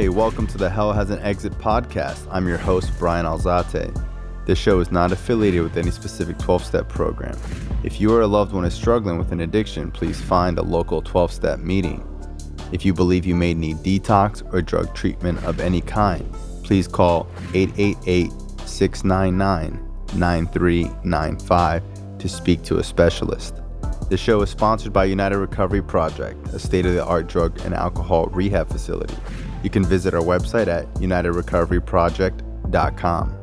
Hey, welcome to the Hell Has an Exit podcast. I'm your host, Brian Alzate. This show is not affiliated with any specific 12-step program. If you or a loved one is struggling with an addiction, please find a local 12-step meeting. If you believe you may need detox or drug treatment of any kind, please call 888-699-9395 to speak to a specialist. The show is sponsored by United Recovery Project, a state-of-the-art drug and alcohol rehab facility. You can visit our website at unitedrecoveryproject.com.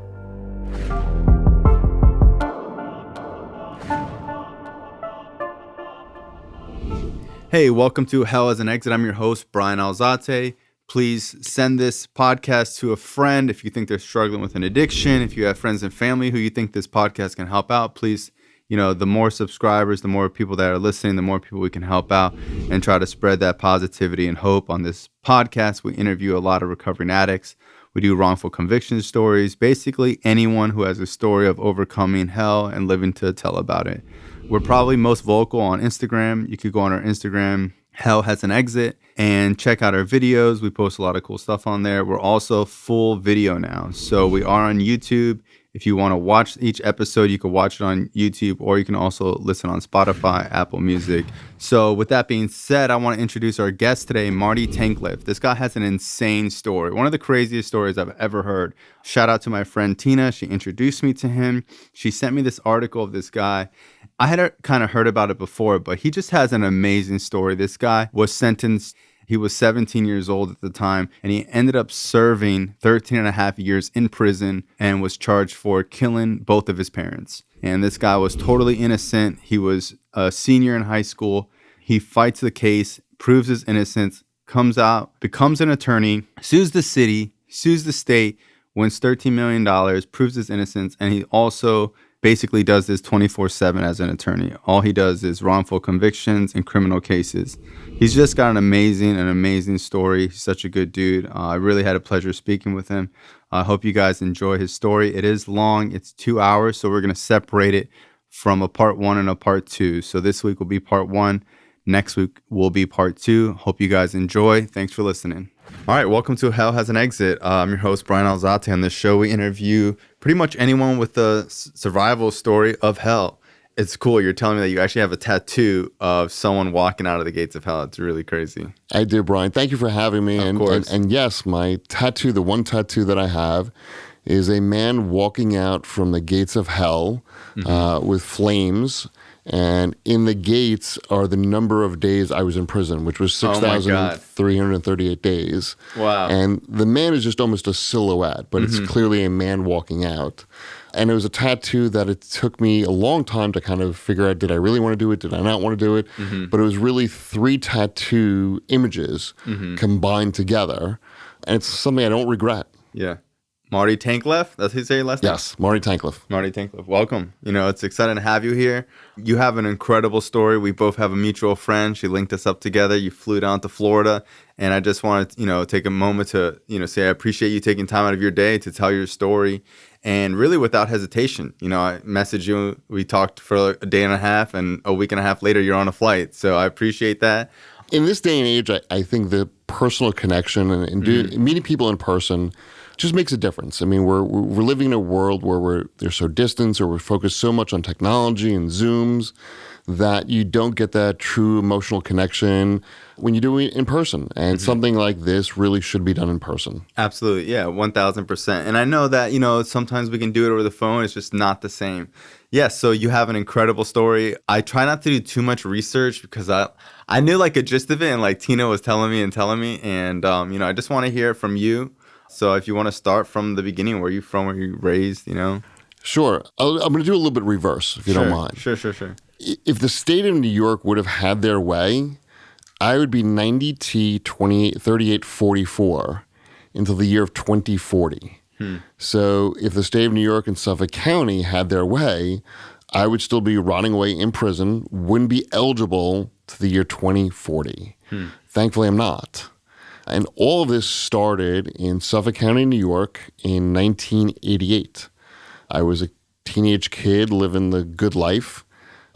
Hey, welcome to Hell Has an Exit. I'm your host, Brian Alzate. Please send this podcast to a friend if you think they're struggling with an addiction. If you have friends and family who you think this podcast can help out, please, the more subscribers, the more people that are listening, the more people we can help out and try to spread that positivity and hope. On this podcast, we interview a lot of recovering addicts. We do wrongful conviction stories, basically anyone who has a story of overcoming hell and living to tell about it. We're probably most vocal on Instagram. You could go on our Instagram, Hell Has an Exit, and check out our videos. We post a lot of cool stuff on there. We're also full video now. So we are on YouTube. If you want to watch each episode, you can watch it on YouTube, or you can also listen on Spotify, Apple Music. So with that being said, I want to introduce our guest today, Marty Tankleff. This guy has an insane story, one of the craziest stories I've ever heard. Shout out to my friend Tina. She introduced me to him. She sent me this article of this guy. I had kind of heard about it before, but he just has an amazing story. This guy was sentenced. He was 17 years old at the time, and he ended up serving 13 and a half years in prison and was charged for killing both of his parents. And this guy was totally innocent. He was a senior in high school. He fights the case, proves his innocence, comes out, becomes an attorney, sues the city, sues the state, wins $13 million, proves his innocence, and he also basically does this 24/7 as an attorney. All he does is wrongful convictions and criminal cases. He's just got an amazing story. He's such a good dude. I really had a pleasure speaking with him. I hope you guys enjoy his story. It is long. It's 2 hours, so we're going to separate it from a part 1 and a part 2. So this week will be part 1. Next week will be part 2. Hope you guys enjoy. Thanks for listening. All right, welcome to Hell Has an Exit. I'm your host, Brian Alzate. On this show, we interview pretty much anyone with a survival story of hell. It's cool. You're telling me that you actually have a tattoo of someone walking out of the gates of hell. It's really crazy. I do, Brian. Thank you for having me. Of course. And yes, my tattoo, the one tattoo that I have, is a man walking out from the gates of hell with flames. And in the gates are the number of days I was in prison, which was 6,338 days. Wow. And the man is just almost a silhouette, but it's clearly a man walking out. And it was a tattoo that it took me a long time to kind of figure out, did I really want to do it? Did I not want to do it? But it was really 3 tattoo images combined together. And it's something I don't regret. Yeah. Marty Tankleff, that's who you say your last name? Yes, Marty Tankleff. Marty Tankleff, welcome. It's exciting to have you here. You have an incredible story. We both have a mutual friend. She linked us up together. You flew down to Florida. And I just wanted to, take a moment to, say I appreciate you taking time out of your day to tell your story. And really without hesitation. I messaged you. We talked for a day and a half. And a week and a half later, you're on a flight. So I appreciate that. In this day and age, I think the personal connection and meeting people in person just makes a difference. I mean, we're living in a world where they're so distant, or we're focused so much on technology and Zooms that you don't get that true emotional connection when you do it in person. And something like this really should be done in person. Absolutely. Yeah, 1,000%. And I know that, sometimes we can do it over the phone. It's just not the same. Yes, so you have an incredible story. I try not to do too much research because I knew like a gist of it, and like Tina was telling me. And, I just want to hear it from you. So if you want to start from the beginning, where are you from, where you raised, Sure. I'm going to do a little bit reverse, if you don't mind. Sure. If the state of New York would have had their way, I would be 90T 3844 until the year of 2040. So if the state of New York and Suffolk County had their way, I would still be rotting away in prison, wouldn't be eligible to the year 2040. Thankfully, I'm not. And all of this started in Suffolk County, New York in 1988. I was a teenage kid living the good life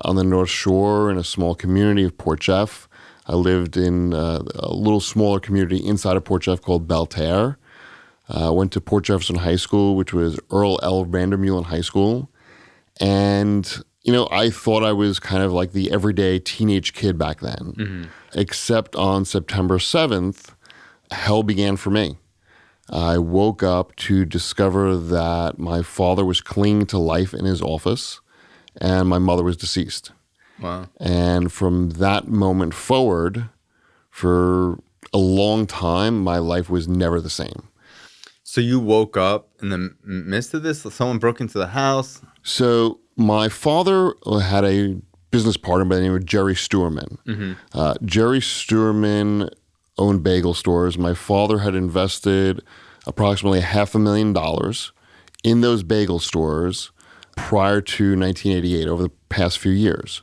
on the North Shore in a small community of Port Jeff. I lived in a little smaller community inside of Port Jeff called Belterre. Went to Port Jefferson High School, which was Earl L. Vandermeulen High School. And, I thought I was kind of like the everyday teenage kid back then. Except on September 7th, hell began for me. I woke up to discover that my father was clinging to life in his office and my mother was deceased. Wow. And from that moment forward, for a long time, my life was never the same. So you woke up in the midst of this? Someone broke into the house? So my father had a business partner by the name of Jerry Stewerman. Jerry Stewerman owned bagel stores. My father had invested approximately $500,000 in those bagel stores prior to 1988, over the past few years.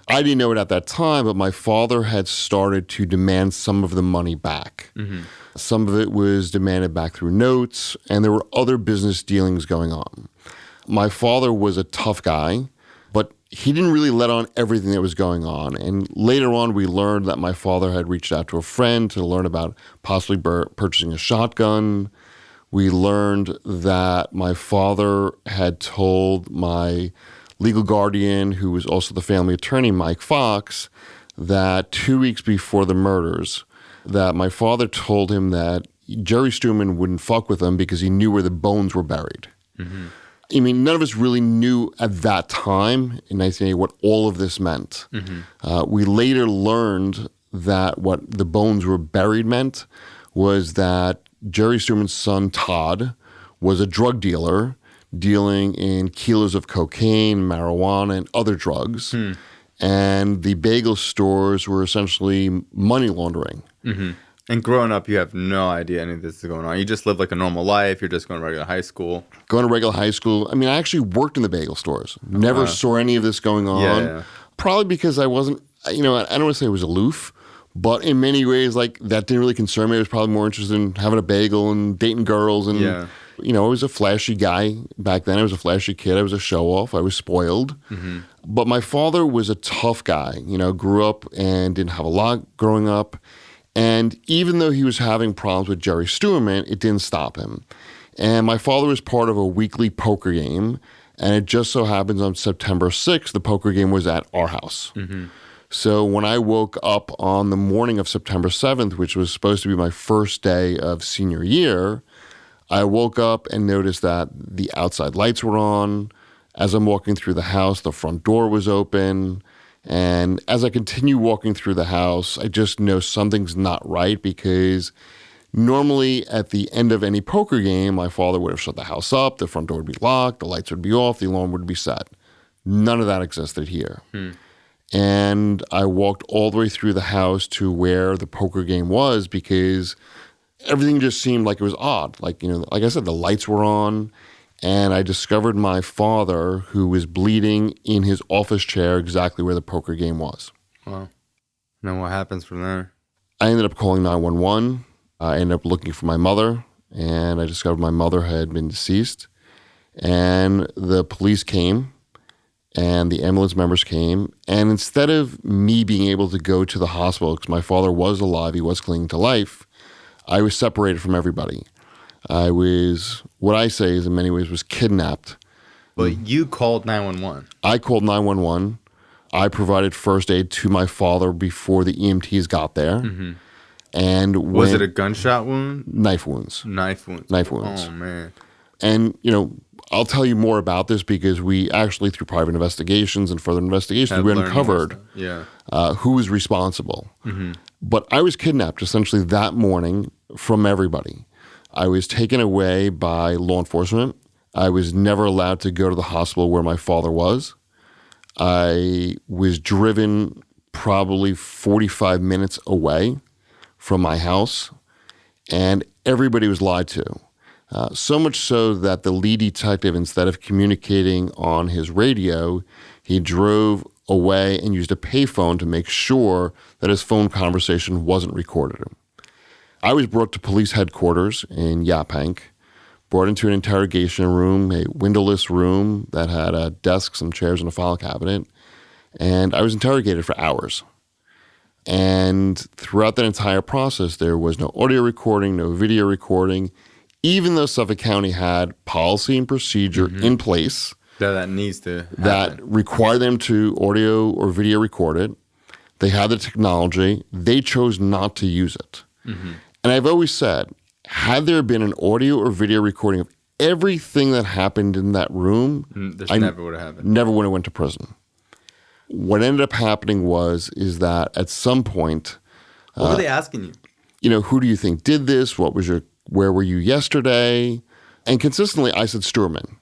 I didn't know it at that time, but my father had started to demand some of the money back. Some of it was demanded back through notes, and there were other business dealings going on. My father was a tough guy, but he didn't really let on everything that was going on. And later on, we learned that my father had reached out to a friend to learn about possibly purchasing a shotgun. We learned that my father had told my legal guardian, who was also the family attorney, Mike Fox, that 2 weeks before the murders, that my father told him that Jerry Stewerman wouldn't fuck with him because he knew where the bones were buried. I mean, none of us really knew at that time in 1980 what all of this meant. We later learned that what the bones were buried meant was that Jerry Stewerman's son, Todd, was a drug dealer dealing in kilos of cocaine, marijuana, and other drugs. And the bagel stores were essentially money laundering. And growing up, you have no idea any of this is going on. You just live like a normal life. You're just going to regular high school. Going to regular high school. I mean, I actually worked in the bagel stores. Never saw any of this going on. Yeah. Probably because I wasn't, I don't want to say I was aloof, but in many ways, like, that didn't really concern me. I was probably more interested in having a bagel and dating girls. And, I was a flashy guy back then. I was a flashy kid. I was a show-off. I was spoiled. But my father was a tough guy. Grew up and didn't have a lot growing up. And even though he was having problems with Jerry Stewerman, it didn't stop him. And my father was part of a weekly poker game. And it just so happens on September 6th, the poker game was at our house. So when I woke up on the morning of September 7th, which was supposed to be my first day of senior year, I woke up and noticed that the outside lights were on. As I'm walking through the house, the front door was open. And as I continue walking through the house, I just know something's not right, because normally at the end of any poker game, my father would have shut the house up, the front door would be locked, the lights would be off, the alarm would be set. None of that existed here. And I walked all the way through the house to where the poker game was, because everything just seemed like it was odd. Like, like I said, the lights were on. And I discovered my father, who was bleeding in his office chair exactly where the poker game was. Wow. Then what happens from there? I ended up calling 911. I ended up looking for my mother, and I discovered my mother had been deceased. And the police came, and the ambulance members came. And instead of me being able to go to the hospital, because my father was alive, he was clinging to life, I was separated from everybody. I was, what I say is in many ways, was kidnapped. But you called 911. I called 911. I provided first aid to my father before the EMTs got there. And was it a gunshot wound? Knife wounds. Knife wounds. Oh, man. And, I'll tell you more about this, because we actually, through private investigations and further investigations, we uncovered who was responsible. But I was kidnapped essentially that morning from everybody. I was taken away by law enforcement. I was never allowed to go to the hospital where my father was. I was driven probably 45 minutes away from my house, and everybody was lied to. So much so that the lead detective, instead of communicating on his radio, he drove away and used a payphone to make sure that his phone conversation wasn't recorded. I was brought to police headquarters in Yaphank, brought into an interrogation room, a windowless room that had a desk, some chairs, and a file cabinet, and I was interrogated for hours. And throughout that entire process, there was no audio recording, no video recording, even though Suffolk County had policy and procedure in place That needs to happen. that require them to audio or video record it. They had the technology. They chose not to use it. And I've always said, had there been an audio or video recording of everything that happened in that room, this never would have happened. Never would have went to prison. What ended up happening is that at some point, What were they asking you? Who do you think did this? Where were you yesterday? And consistently, I said Sturman,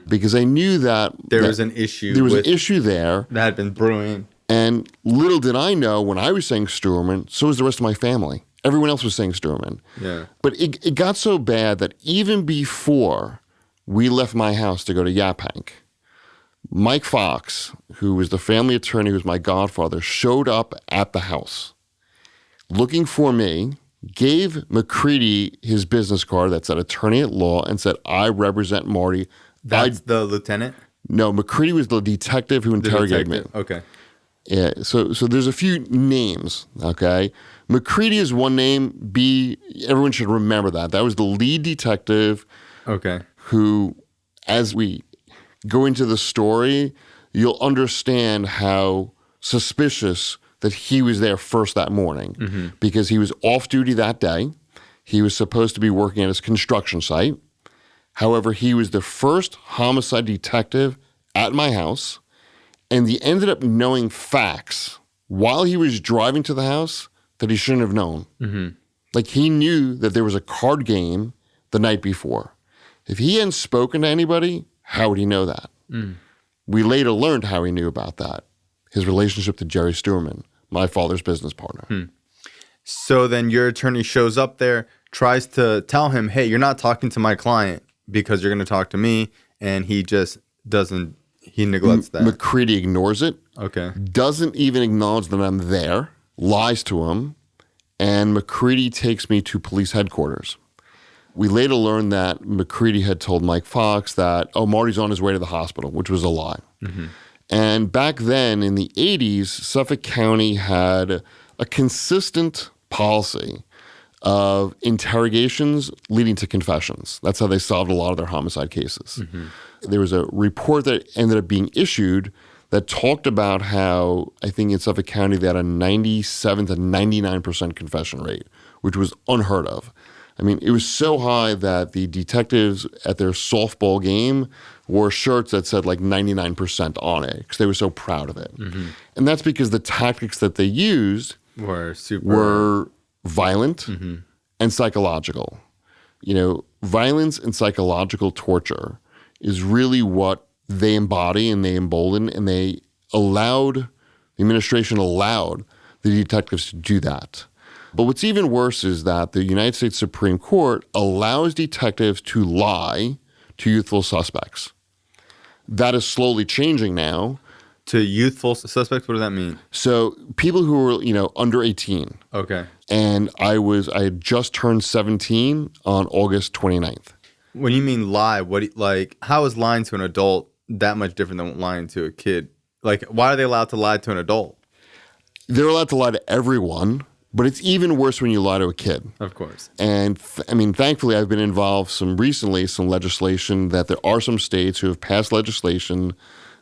because I knew that There was an issue. There was an issue there. That had been brewing. And little did I know when I was saying Sturman, so was the rest of my family. Everyone else was saying Sturman. Yeah. But it got so bad that even before we left my house to go to Yaphank, Mike Fox, who was the family attorney, who was my godfather, showed up at the house looking for me, gave McCready his business card that said attorney at law and said, I represent Marty. That's the lieutenant? No, McCready was the detective who interrogated me. Okay. Yeah, so there's a few names, okay? McCready is one name. B, everyone should remember that. That was the lead detective. Okay. Who, as we go into the story, you'll understand how suspicious that he was there first that morning because he was off duty that day. He was supposed to be working at his construction site. However, he was the first homicide detective at my house, and he ended up knowing facts while he was driving to the house that he shouldn't have known. Like he knew that there was a card game the night before. If he hadn't spoken to anybody, how would he know that? We later learned how he knew about that. His relationship to Jerry Sturman, my father's business partner. So then your attorney shows up there, tries to tell him, hey, you're not talking to my client because you're going to talk to me. And he just doesn't, he neglects that. McCready ignores it. Okay. Doesn't even acknowledge that I'm there, lies to him, and McCready takes me to police headquarters. We later learned that McCready had told Mike Fox that, Marty's on his way to the hospital, which was a lie. And back then in the 80s, Suffolk County had a consistent policy of interrogations leading to confessions. That's how they solved a lot of their homicide cases. There was a report that ended up being issued that talked about how, I think in Suffolk County, they had a 97 to 99% confession rate, which was unheard of. I mean, it was so high that the detectives at their softball game wore shirts that said like 99% on it because they were so proud of it. And that's because the tactics that they used were violent and psychological. Violence and psychological torture is really what they embody and they embolden, and the administration allowed the detectives to do that. But what's even worse is that the United States Supreme Court allows detectives to lie to youthful suspects. That is slowly changing now. To youthful suspects? What does that mean? So people who were, under 18. Okay. And I had just turned 17 on August 29th. When you mean lie, how is lying to an adult that much different than lying to a kid? Like, why are they allowed to lie to an adult? They're allowed to lie to everyone, but it's even worse when you lie to a kid. Of course. And thankfully, I've been involved some legislation that there are some states who have passed legislation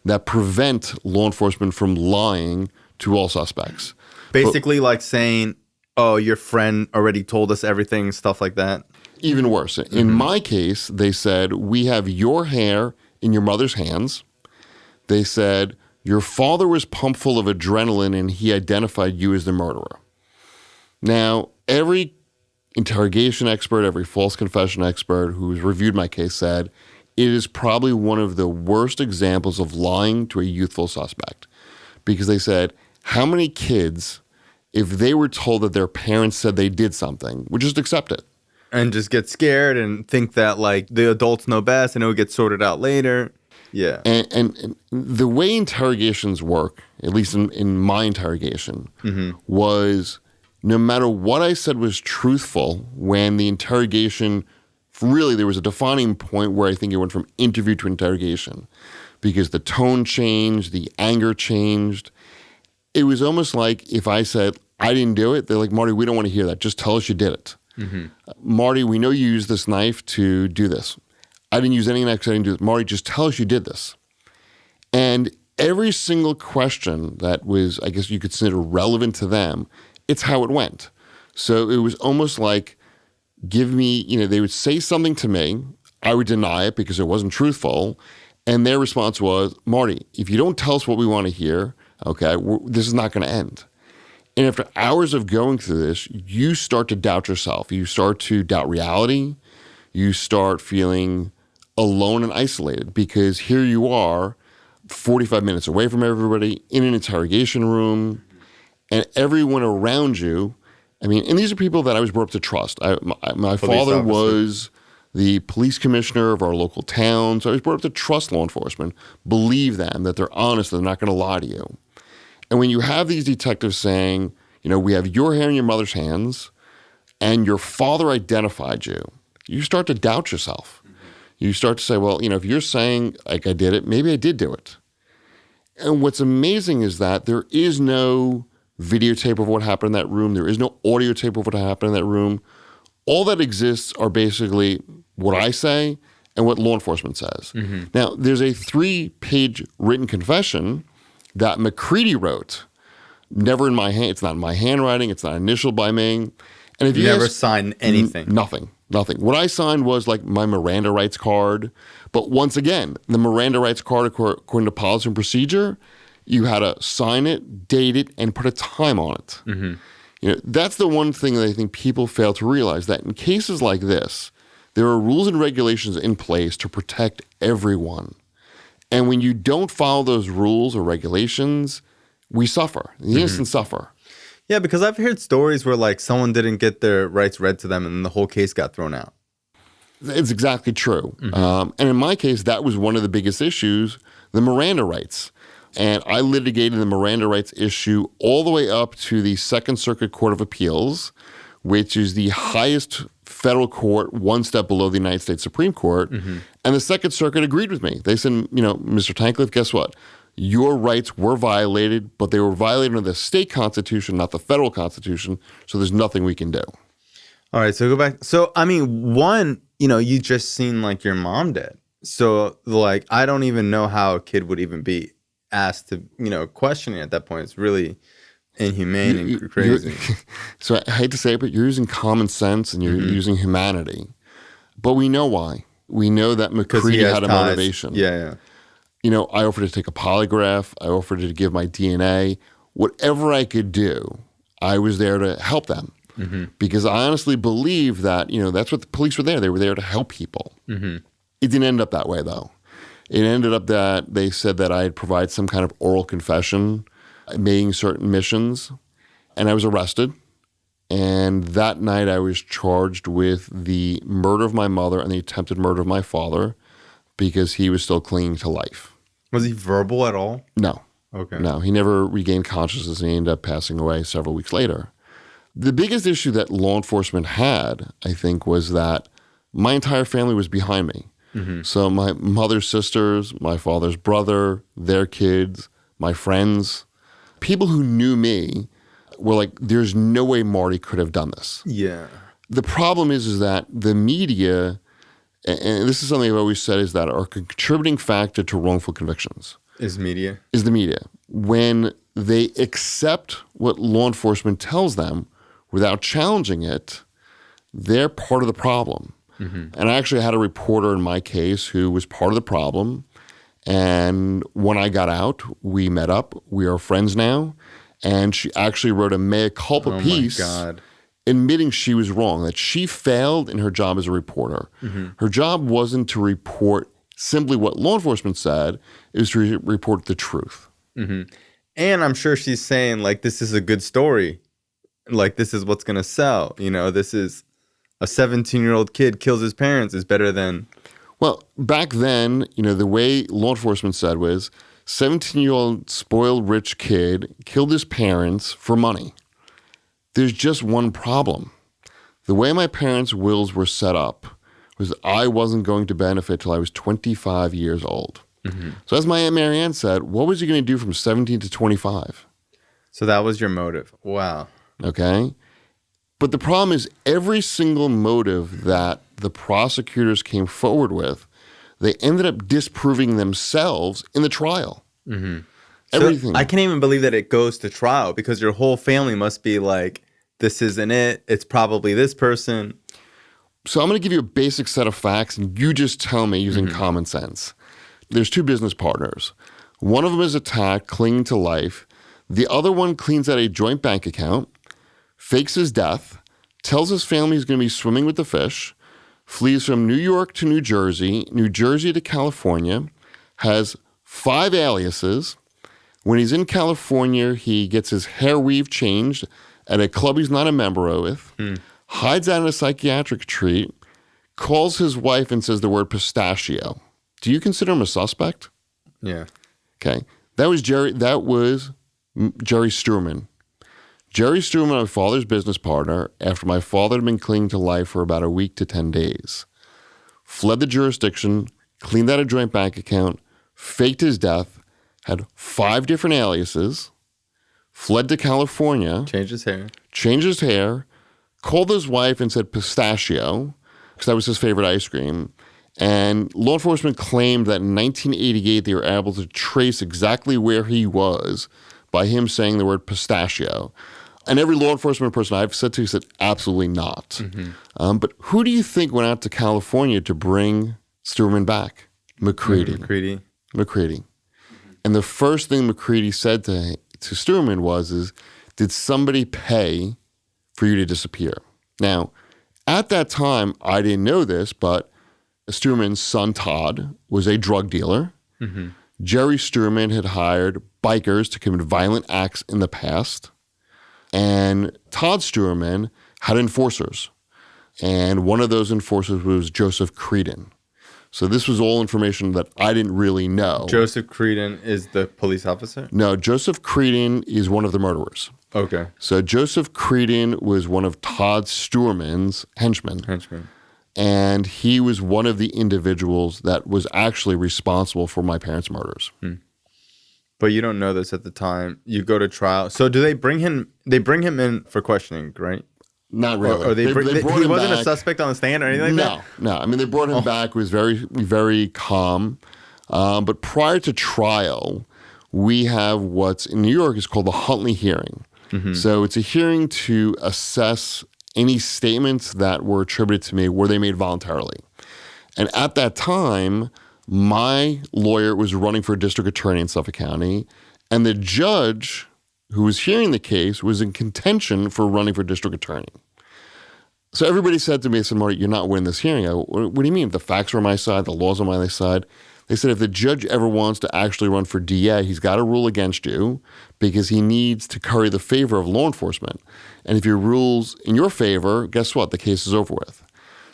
that prevent law enforcement from lying to all suspects. Basically, like saying, oh, your friend already told us everything, stuff like that. Even worse. In my case, they said, we have your hair in your mother's hands. They said, your father was pumped full of adrenaline and he identified you as the murderer. Now, every interrogation expert, every false confession expert who's reviewed my case said, it is probably one of the worst examples of lying to a youthful suspect. Because they said, how many kids, if they were told that their parents said they did something, would just accept it? And just get scared and think that, like, the adults know best and it will get sorted out later. Yeah. And the way interrogations work, at least in my interrogation, was no matter what I said was truthful, when the interrogation, really there was a defining point where I think it went from interview to interrogation because the tone changed, the anger changed. It was almost like if I said, I didn't do it, they're like, Marty, we don't want to hear that. Just tell us you did it. Marty, we know you used this knife to do this. I didn't use any knife because I didn't do it. Marty, just tell us you did this. And every single question that was, I guess you could consider relevant to them, it's how it went. So it was almost like, give me, they would say something to me, I would deny it because it wasn't truthful, and their response was, Marty, if you don't tell us what we want to hear, okay, this is not going to end. And after hours of going through this, you start to doubt yourself. You start to doubt reality. You start feeling alone and isolated because here you are, 45 minutes away from everybody, in an interrogation room, and everyone around you. I mean, and these are people that I was brought up to trust. My father was the police commissioner of our local town, so I was brought up to trust law enforcement, believe them, that they're honest, they're not going to lie to you. And when you have these detectives saying, we have your hair in your mother's hands, and your father identified you, you start to doubt yourself. You start to say, well, if you're saying like I did it, maybe I did do it. And what's amazing is that there is no videotape of what happened in that room. There is no audio tape of what happened in that room. All that exists are basically what I say and what law enforcement says. Now, there's a 3-page written confession that McCready wrote. Never in my hand. It's not in my handwriting. It's not initialed by me. And if you never signed anything. Nothing. What I signed was like my Miranda rights card. But once again, the Miranda rights card, according to policy and procedure, you had to sign it, date it, and put a time on it. That's the one thing that I think people fail to realize, that in cases like this, there are rules and regulations in place to protect everyone. And when you don't follow those rules or regulations, we suffer. The innocent suffer. Yeah, because I've heard stories where like someone didn't get their rights read to them and the whole case got thrown out. It's exactly true. And in my case, that was one of the biggest issues, the Miranda rights. And I litigated the Miranda rights issue all the way up to the Second Circuit Court of Appeals, which is the highest federal court, one step below the United States Supreme Court. And the Second Circuit agreed with me. They said, Mr. Tankleff, guess what? Your rights were violated, but they were violated under the state constitution, not the federal constitution. So there's nothing we can do. All right, so go back. So, I mean, one, you just seen like your mom dead. So like, I don't even know how a kid would even be asked to, question it at that point. It's really inhumane and crazy. So I hate to say it, but you're using common sense and you're using humanity. But we know why. We know that McCready had a motivation. Yeah. I offered to take a polygraph. I offered to give my DNA. Whatever I could do, I was there to help them. Because I honestly believe that, that's what the police were there. They were there to help people. It didn't end up that way, though. It ended up that they said that I had provided some kind of oral confession, making certain missions, and I was arrested. And that night I was charged with the murder of my mother and the attempted murder of my father because he was still clinging to life. Was he verbal at all? No. Okay. No, he never regained consciousness and he ended up passing away several weeks later. The biggest issue that law enforcement had, I think, was that my entire family was behind me. So my mother's sisters, my father's brother, their kids, my friends, people who knew me were like, there's no way Marty could have done this. Yeah. The problem is that the media, and this is something I've always said, is that our contributing factor to wrongful convictions is media. Is the media. When they accept what law enforcement tells them without challenging it, they're part of the problem. And I actually had a reporter in my case who was part of the problem. And when I got out, we met up. We are friends now. And she actually wrote a mea culpa piece admitting she was wrong, that she failed in her job as a reporter. Her job wasn't to report simply what law enforcement said, it was to report the truth. And I'm sure she's saying, like, this is a good story. Like, this is what's going to sell. This is a 17-year-old kid kills his parents is better than... Well, back then, the way law enforcement said was 17-year-old spoiled rich kid killed his parents for money. There's just one problem. The way my parents' wills were set up was I wasn't going to benefit till I was 25 years old. So as my Aunt Marianne said, what was he going to do from 17 to 25? So that was your motive. Wow. Okay? But the problem is every single motive that the prosecutors came forward with, they ended up disproving themselves in the trial. Mm-hmm. Everything. So I can't even believe that it goes to trial because your whole family must be like, this isn't it. It's probably this person. So I'm going to give you a basic set of facts, and you just tell me using common sense. There's two business partners. One of them is attacked, clinging to life. The other one cleans out a joint bank account, fakes his death, tells his family he's going to be swimming with the fish, flees from New York to New Jersey to California, has 5 aliases. When he's in California, he gets his hair weave changed at a club he's not a member of, hides out in a psychiatric retreat, calls his wife and says the word pistachio. Do you consider him a suspect? Yeah. Okay. That was Jerry Struman. Jerry Struman, my father's business partner, after my father had been clinging to life for about a week to 10 days, fled the jurisdiction, cleaned out a joint bank account, faked his death, had 5 different aliases, fled to California, Changed his hair, called his wife and said pistachio, because that was his favorite ice cream. And law enforcement claimed that in 1988 they were able to trace exactly where he was by him saying the word pistachio. And every law enforcement person I've said to said, absolutely not. But who do you think went out to California to bring Struman back? McCready. And the first thing McCready said to Struman was, did somebody pay for you to disappear? Now, at that time, I didn't know this, but Struman's son, Todd, was a drug dealer. Jerry Struman had hired bikers to commit violent acts in the past. And Todd Struman had enforcers. And one of those enforcers was Joseph Creedon. So this was all information that I didn't really know. Joseph Creedon is the police officer? No, Joseph Creedon is one of the murderers. Okay. So Joseph Creedon was one of Todd Struman's henchmen. And he was one of the individuals that was actually responsible for my parents' murders. But you don't know this at the time. You go to trial. So do they bring him? They bring him in for questioning, right? Not really. Or they brought he him wasn't back. a suspect on the stand or anything like that? No. I mean, they brought him back. It was very, very calm. But prior to trial, we have what's in New York is called the Huntley hearing. So it's a hearing to assess any statements that were attributed to me, were they made voluntarily? And at that time, my lawyer was running for district attorney in Suffolk County, and the judge who was hearing the case was in contention for running for district attorney. So everybody said to me, they said, Marty, you're not winning this hearing. What do you mean? The facts are on my side, the laws are on my side. They said if the judge ever wants to actually run for DA, he's got to rule against you because he needs to curry the favor of law enforcement. And if he rules in your favor, guess what? The case is over with.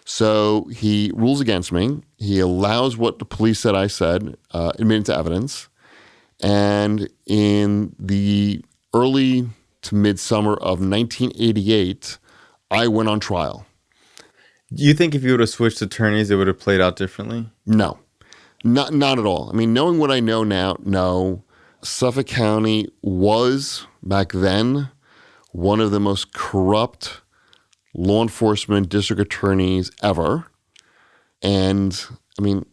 So he rules against me. He allows what the police said I said admitted to evidence. And in the early to midsummer of 1988, I went on trial. Do you think if you would have switched attorneys, it would have played out differently? No, not at all. I mean, knowing what I know now, no. Suffolk County was, back then, one of the most corrupt law enforcement district attorneys ever. And, I mean,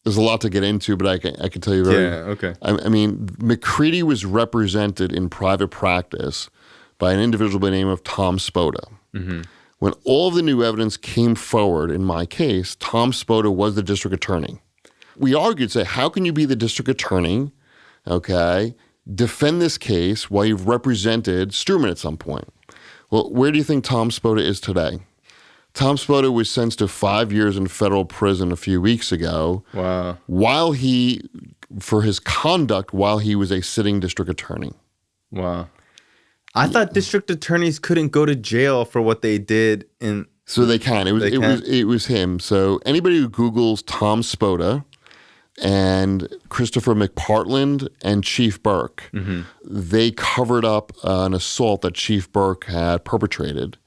there's a lot to get into, but I can tell you very... Yeah, okay. I mean, McCready was represented in private practice by an individual by the name of Tom Spoda. When all of the new evidence came forward in my case, Tom Spoda was the district attorney. We argued, say, how can you be the district attorney, okay, defend this case while you've represented Struman at some point? Well, where do you think Tom Spoda is today? Tom Spoda was sentenced to 5 years in federal prison a few weeks ago. Wow. For his conduct while he was a sitting district attorney. Wow. I thought district attorneys couldn't go to jail for what they did in... So they can. It was him. So anybody who Googles Tom Spoda and Christopher McPartland and Chief Burke, they covered up an assault that Chief Burke had perpetrated.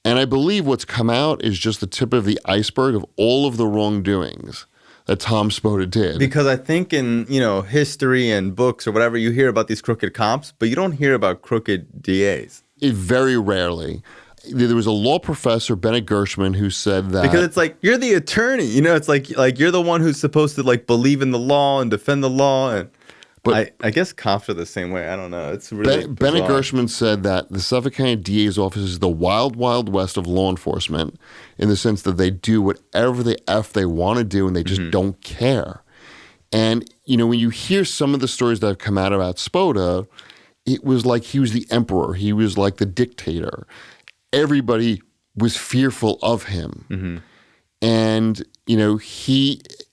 And I believe what's come out is just the tip of the iceberg of all of the wrongdoings that Tom Spoda did. Because I think in, history and books or whatever, you hear about these crooked cops, but you don't hear about crooked DAs. very rarely. There was a law professor, Bennett Gershman, who said that because it's like you're the attorney, it's like you're the one who's supposed to like believe in the law and defend the law, and but I guess cops are the same way. I don't know. It's really Bennett Gershman said that the Suffolk County DA's office is the wild, wild west of law enforcement in the sense that they do whatever the F they want to do and they just don't care. And, when you hear some of the stories that have come out about Spoda, it was like he was the emperor. He was like the dictator. Everybody was fearful of him. And,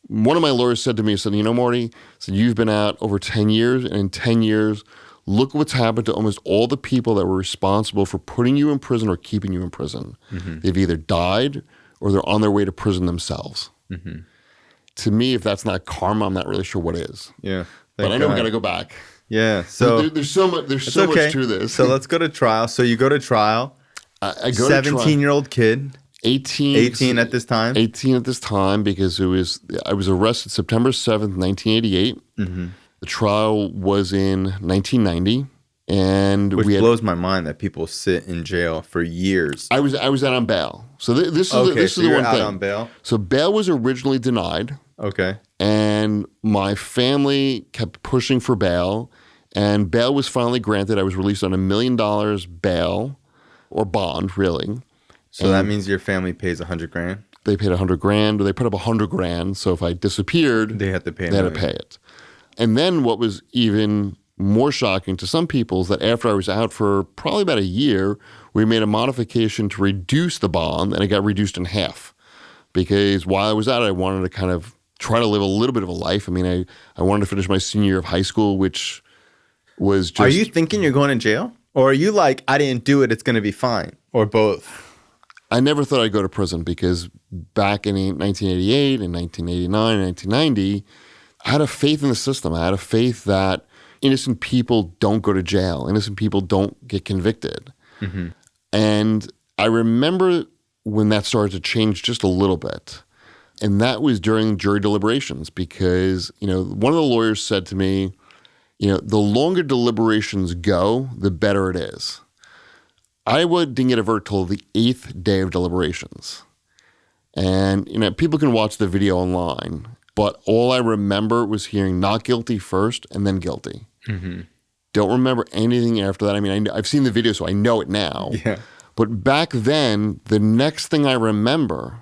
one of my lawyers said to me, Marty, you've been out over 10 years, and in 10 years, look what's happened to almost all the people that were responsible for putting you in prison or keeping you in prison. They've either died or they're on their way to prison themselves. To me, if that's not karma, I'm not really sure what is. Yeah. But I know we got to go back. Yeah. So there's so much to this. So let's go to trial. So you go to trial. I go to trial. 17-year-old kid. 18 at this time. 18 at this time because I was arrested September 7th, 1988. The trial was in 1990. Which blows my mind that people sit in jail for years. I was out on bail. So this is the one thing. Out on bail? So bail was originally denied. Okay. And my family kept pushing for bail, and bail was finally granted. I was released on $1 million bail, or bond, really. So that means your family pays $100,000? They paid $100,000, or they put up $100,000. So if I disappeared, they had to pay it. And then what was even more shocking to some people is that after I was out for probably about a year, we made a modification to reduce the bond, and it got reduced in half. Because while I was out, I wanted to kind of try to live a little bit of a life. I mean, I wanted to finish my senior year of high school, which was just... Are you thinking you're going to jail? Or are you like, I didn't do it, it's going to be fine? Or both? I never thought I'd go to prison because back in 1988 and 1989 and 1990, I had a faith in the system. I had a faith that innocent people don't go to jail. Innocent people don't get convicted. And I remember when that started to change just a little bit. And that was during jury deliberations because, one of the lawyers said to me, the longer deliberations go, the better it is. I didn't get a verdict till the 8th day of deliberations. And, people can watch the video online, but all I remember was hearing not guilty first and then guilty. Don't remember anything after that. I mean, I've seen the video, so I know it now. Yeah. But back then, the next thing I remember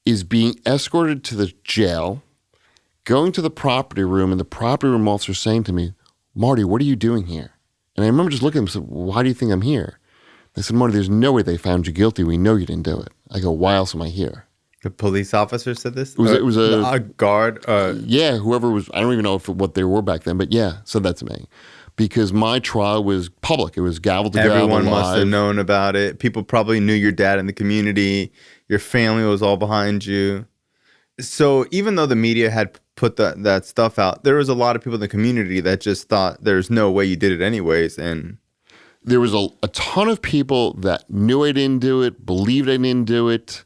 is being escorted to the jail, going to the property room, and the property room officer saying to me, Marty, what are you doing here? And I remember just looking at him and said, why do you think I'm here? They said, Marty, there's no way they found you guilty. We know you didn't do it. I go, why else am I here? The police officer said this? It was a guard? Yeah, whoever was, I don't even know what they were back then, but yeah, said that to me. Because my trial was public. It was gavel to gavel. Everyone must have known about it. People probably knew your dad in the community. Your family was all behind you. So even though the media had put that stuff out, there was a lot of people in the community that just thought there's no way you did it anyways. And there was a ton of people that knew I didn't do it, believed I didn't do it.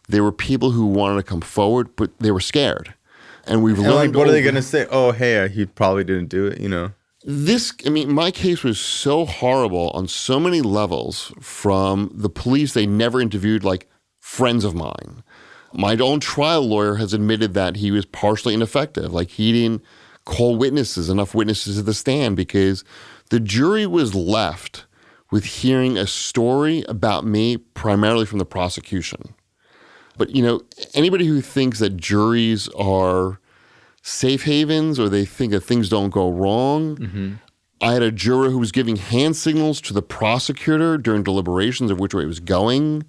There were people who wanted to come forward, but they were scared. And we've learned. What are they going to say? Oh, hey, he probably didn't do it, My case was so horrible on so many levels. From the police, they never interviewed like friends of mine. My own trial lawyer has admitted that he was partially ineffective. Like he didn't call enough witnesses to the stand because the jury was left with hearing a story about me primarily from the prosecution. But, anybody who thinks that juries are safe havens or they think that things don't go wrong. I had a juror who was giving hand signals to the prosecutor during deliberations of which way it was going.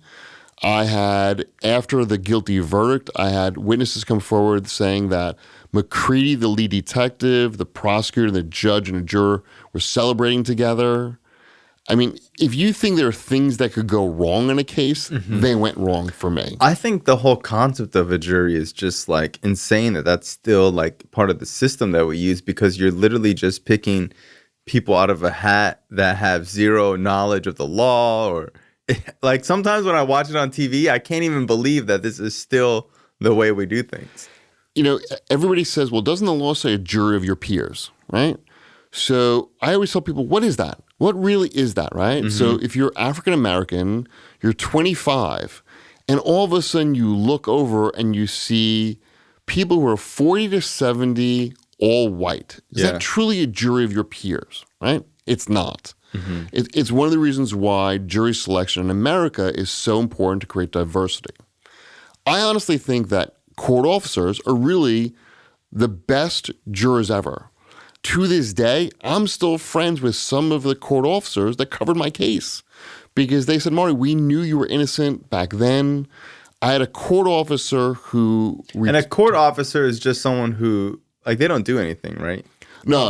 I had, after the guilty verdict, I had witnesses come forward saying that McCready, the lead detective, the prosecutor, the judge, and a juror were celebrating together. I mean, if you think there are things that could go wrong in a case, they went wrong for me. I think the whole concept of a jury is just like insane that's still like part of the system that we use because you're literally just picking people out of a hat that have zero knowledge of the law or like sometimes when I watch it on TV, I can't even believe that this is still the way we do things. Everybody says, well, doesn't the law say a jury of your peers, right? So I always tell people, what is that? What really is that, right? So if you're African American, you're 25, and all of a sudden you look over and you see people who are 40 to 70, all white. Is that truly a jury of your peers, right? It's not. It's one of the reasons why jury selection in America is so important to create diversity. I honestly think that court officers are really the best jurors ever. To this day, I'm still friends with some of the court officers that covered my case because they said, Marty, we knew you were innocent back then. I had a court officer who... And a court officer is just someone who, like, they don't do anything, right? No.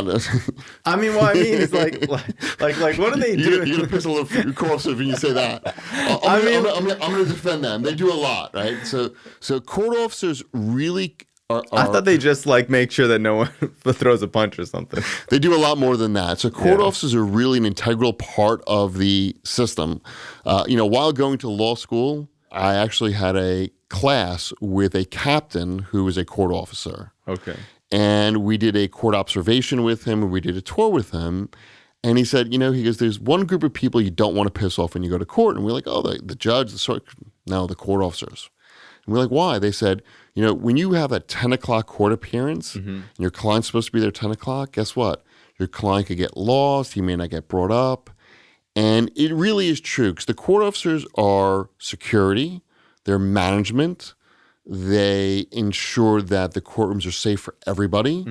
I mean, what I mean is like what do they do? You're going to piss a little court officer when you say that. I'm going to defend them. They do a lot, right? So court officers really... I thought they just like make sure that no one throws a punch or something. They do a lot more than that. So court officers are really an integral part of the system. While going to law school, I actually had a class with a captain who was a court officer. Okay. And we did a court observation with him, and we did a tour with him. And he said, he goes, there's one group of people you don't want to piss off when you go to court. And we're like, oh, the judge, the court officers. And we're like, why? They said, when you have that 10 o'clock court appearance and your client's supposed to be there at 10 o'clock, guess what? Your client could get lost. He may not get brought up. And it really is true because the court officers are security, they're management. They ensure that the courtrooms are safe for everybody.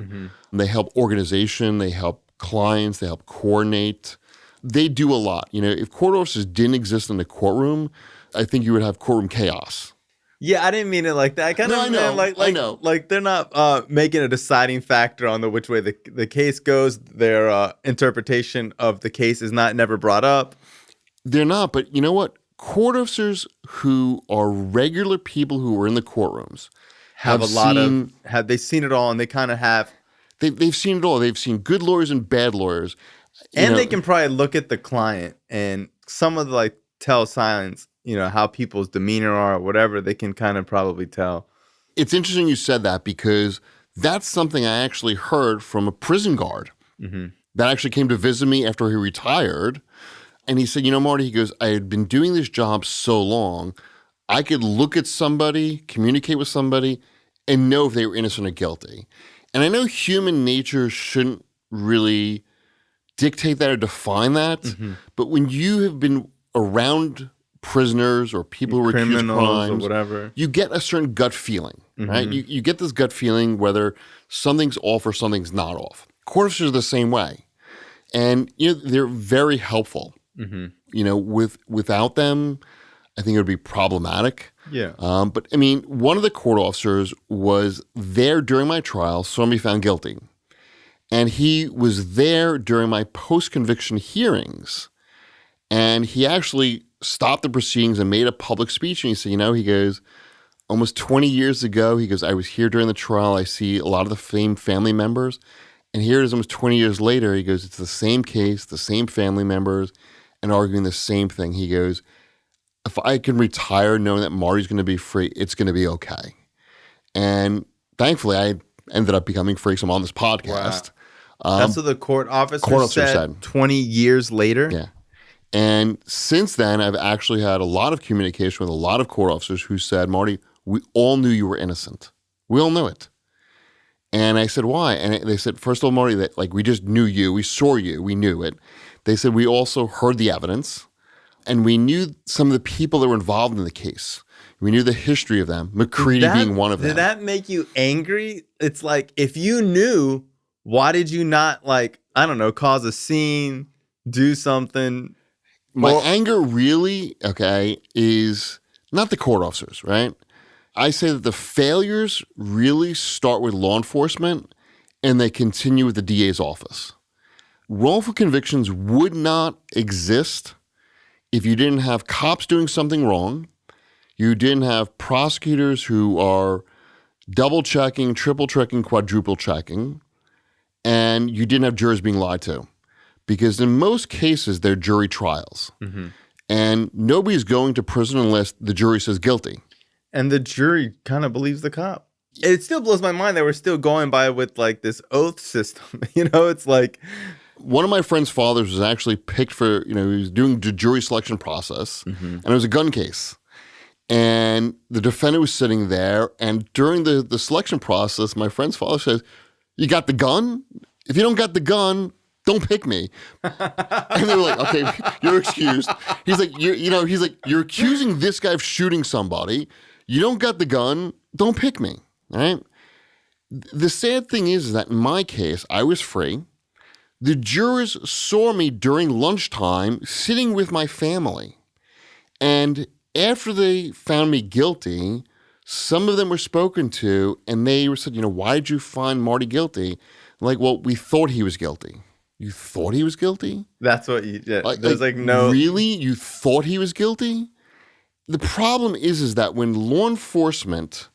They help organization. They help clients. They help coordinate. They do a lot. If court officers didn't exist in the courtroom, I think you would have courtroom chaos. Yeah, I didn't mean it like that. I know. Like they're not making a deciding factor on which way the case goes. Their interpretation of the case is never brought up. They're not, but you know what? Court officers who are regular people who are in the courtrooms have they seen it all, and they kind of have. They've seen it all. They've seen good lawyers and bad lawyers, and they can probably look at the client and some of the tell signs. How people's demeanor are or whatever, they can kind of probably tell. It's interesting you said that because that's something I actually heard from a prison guard that actually came to visit me after he retired. And he said, Marty, he goes, I had been doing this job so long, I could look at somebody, communicate with somebody, and know if they were innocent or guilty. And I know human nature shouldn't really dictate that or define that, but when you have been around prisoners or people who are accused of crimes or whatever, you get a certain gut feeling, right? You get this gut feeling whether something's off or something's not off. Court officers are the same way. And they're very helpful. Without them, I think it would be problematic. Yeah. But I mean, one of the court officers was there during my trial, saw me found guilty. And he was there during my post-conviction hearings. And he actually stopped the proceedings and made a public speech. And he said, he goes, almost 20 years ago, he goes, I was here during the trial. I see a lot of the same family members. And here it is almost 20 years later. He goes, it's the same case, the same family members, and arguing the same thing. He goes, if I can retire knowing that Marty's going to be free, it's going to be okay. And thankfully, I ended up becoming free, so I'm on this podcast. Wow. That's what the court officer said 20 years later? Yeah. And since then, I've actually had a lot of communication with a lot of court officers who said, Marty, we all knew you were innocent. We all knew it. And I said, why? And they said, first of all, Marty, that we just knew you. We saw you. We knew it. They said, we also heard the evidence. And we knew some of the people that were involved in the case. We knew the history of them, McCready being one of them. Did that make you angry? It's like, if you knew, why did you not, cause a scene, do something? My anger really, is not the court officers, right? I say that the failures really start with law enforcement and they continue with the DA's office. Wrongful convictions would not exist if you didn't have cops doing something wrong, you didn't have prosecutors who are double-checking, triple-checking, quadruple-checking, and you didn't have jurors being lied to. Because in most cases, they're jury trials. And nobody's going to prison unless the jury says guilty. And the jury kind of believes the cop. It still blows my mind that we're still going by with this oath system. It's like... One of my friend's fathers was actually picked for, he was doing the jury selection process, and it was a gun case. And the defendant was sitting there, and during the selection process, my friend's father says, "You got the gun? If you don't got the gun, don't pick me." And they were like, "Okay, you're excused." He's like, "You're accusing this guy of shooting somebody. You don't got the gun, don't pick me." All right? The sad thing is that in my case, I was free. The jurors saw me during lunchtime sitting with my family. And after they found me guilty, some of them were spoken to, and they said, "Why did you find Marty guilty?" I'm like, "Well, we thought he was guilty." You thought he was guilty? That's what you did. There's no... Really? You thought he was guilty? The problem is that when law enforcement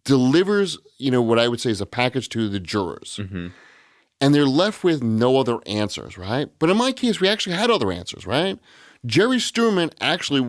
delivers, what I would say is a package to the jurors, and they're left with no other answers, right? But in my case, we actually had other answers, right? Jerry Sturman,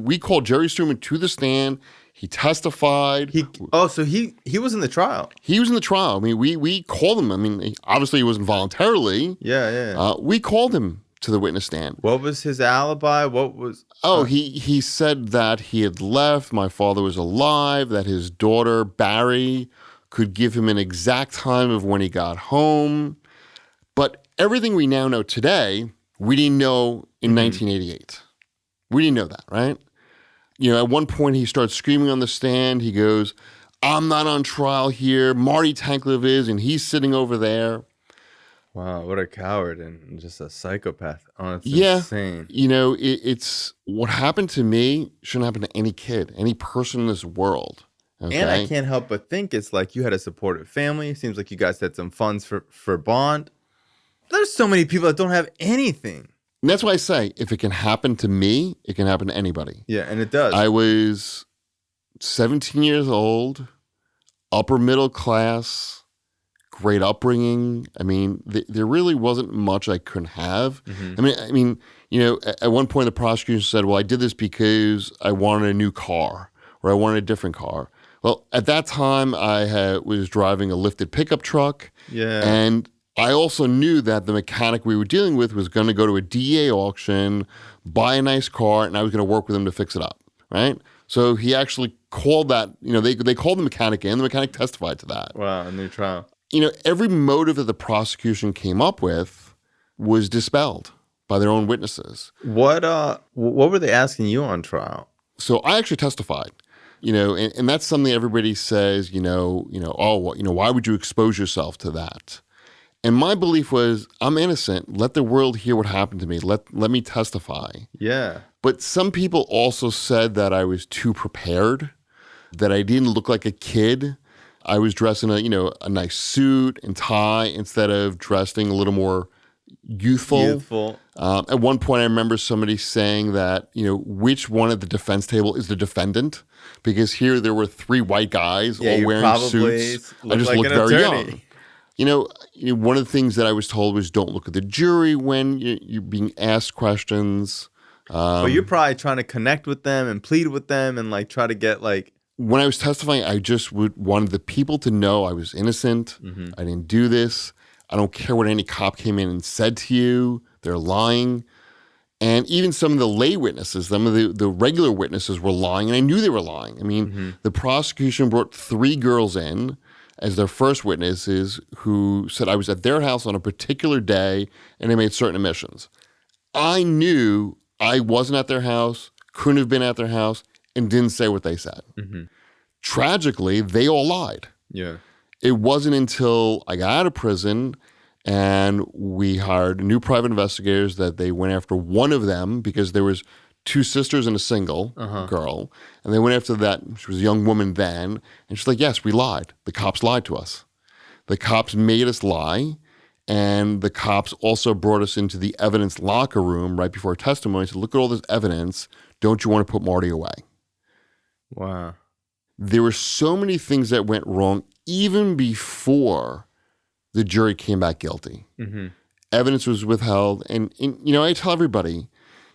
we called Jerry Sturman to the stand. He testified. So he was in the trial. He was in the trial. I mean, we called him. I mean, obviously he wasn't voluntarily. Yeah. We called him to the witness stand. What was his alibi? What was... He said that he had left, my father was alive, that his daughter, Barry, could give him an exact time of when he got home. But everything we now know today, we didn't know in 1988. We didn't know that, right? At one point he starts screaming on the stand. He goes, "I'm not on trial here. Marty Tankleff is, and he's sitting over there." Wow, what a coward and just a psychopath. Oh, it's insane. It's what happened to me shouldn't happen to any kid, any person in this world. Okay? And I can't help but think it's like you had a supportive family. Seems like you guys had some funds for bond. There's so many people that don't have anything. And that's why I say, if it can happen to me, it can happen to anybody. Yeah, and it does. I was 17 years old, upper middle class, great upbringing. I mean, there really wasn't much I couldn't have. I mean, at one point the prosecution said, "Well, I did this because I wanted a new car or I wanted a different car." Well, at that time, I was driving a lifted pickup truck. Yeah. And I also knew that the mechanic we were dealing with was going to go to a DEA auction, buy a nice car, and I was going to work with him to fix it up, right? So he actually called that, they called the mechanic in, the mechanic testified to that. Wow, a new trial. Every motive that the prosecution came up with was dispelled by their own witnesses. What were they asking you on trial? So I actually testified. And that's something everybody says, why would you expose yourself to that? And my belief was, I'm innocent. Let the world hear what happened to me. Let me testify. Yeah. But some people also said that I was too prepared, that I didn't look like a kid. I was dressed in a nice suit and tie instead of dressing a little more youthful. At one point, I remember somebody saying that, which one at the defense table is the defendant? Because here there were three white guys all wearing suits. I just looked very young. One of the things that I was told was don't look at the jury when you're being asked questions. But you're probably trying to connect with them and plead with them and try to get When I was testifying, I just wanted the people to know I was innocent. I didn't do this. I don't care what any cop came in and said to you. They're lying. And even some of the lay witnesses, some of the regular witnesses were lying, and I knew they were lying. I mean, the prosecution brought three girls in as their first witnesses who said I was at their house on a particular day and they made certain admissions. I knew I wasn't at their house, couldn't have been at their house, and didn't say what they said. Tragically, they all lied. Yeah. It wasn't until I got out of prison and we hired new private investigators that they went after one of them because there was two sisters and a single girl. And they went after that. She was a young woman then. And she's like, yes, we lied. The cops lied to us. The cops made us lie. And the cops also brought us into the evidence locker room right before testimony and said, look at all this evidence. Don't you want to put Marty away? Wow. There were so many things that went wrong even before the jury came back guilty. Evidence was withheld. And I tell everybody,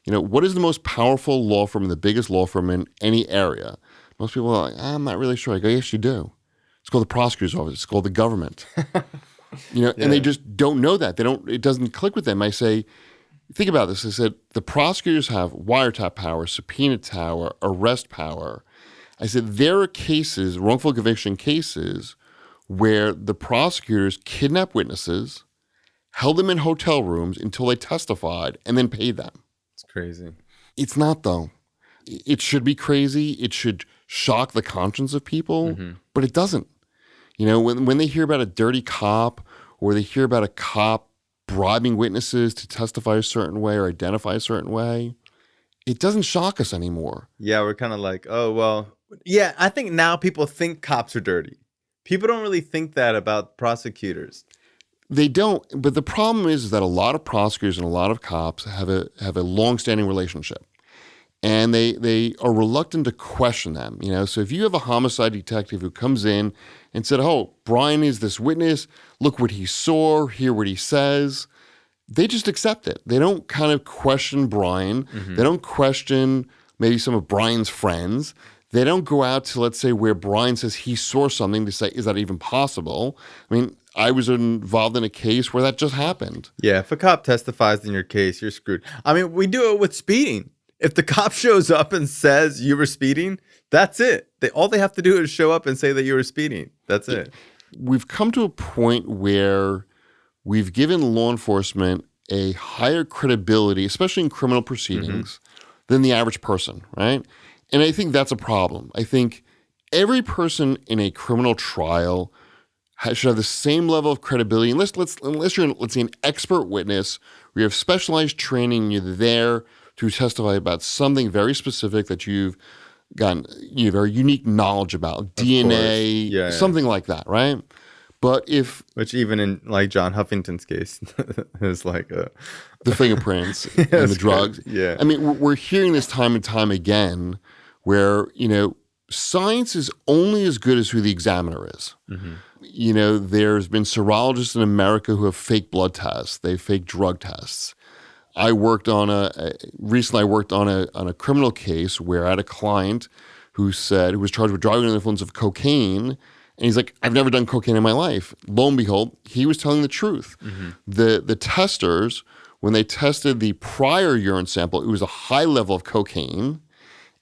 what is the most powerful law firm, the biggest law firm in any area? Most people are like, I'm not really sure. I go, yes, you do. It's called the prosecutor's office. It's called the government. And they just don't know that. It doesn't click with them. I say, think about this. I said, the prosecutors have wiretap power, subpoena power, arrest power. I said, there are cases, wrongful conviction cases, where the prosecutors kidnap witnesses, held them in hotel rooms until they testified, and then paid them. It's crazy. It's not, though. It should be crazy. It should shock the conscience of people, but it doesn't. When they hear about a dirty cop or they hear about a cop bribing witnesses to testify a certain way or identify a certain way, it doesn't shock us anymore. Yeah, we're kind of like, oh, well, yeah, I think now people think cops are dirty. People don't really think that about prosecutors. They don't, but the problem is that a lot of prosecutors and a lot of cops have a long-standing relationship. And they are reluctant to question them. So if you have a homicide detective who comes in and said, oh, Brian is this witness, look what he saw, hear what he says, they just accept it. They don't kind of question Brian. They don't question maybe some of Brian's friends. They don't go out to, let's say, where Brian says he saw something to say, is that even possible? I mean, I was involved in a case where that just happened. Yeah, if a cop testifies in your case, you're screwed. I mean, we do it with speeding. If the cop shows up and says you were speeding, that's it. All they have to do is show up and say that you were speeding. That's it. We've come to a point where we've given law enforcement a higher credibility, especially in criminal proceedings, than the average person, right? And I think that's a problem. I think every person in a criminal trial should have the same level of credibility. Unless you're, let's say, an expert witness, where you have specialized training, you're there to testify about something very specific that you've gotten very unique knowledge about, DNA, something like that, right? But which even in like John Huffington's case is like the fingerprints and the drugs. Yeah. I mean, we're hearing this time and time again where, science is only as good as who the examiner is. There's been serologists in America who have fake blood tests. They fake drug tests. I recently worked on a criminal case where I had a client who was charged with driving under the influence of cocaine. And he's like, I've never done cocaine in my life. Lo and behold, he was telling the truth. The testers, when they tested the prior urine sample, it was a high level of cocaine.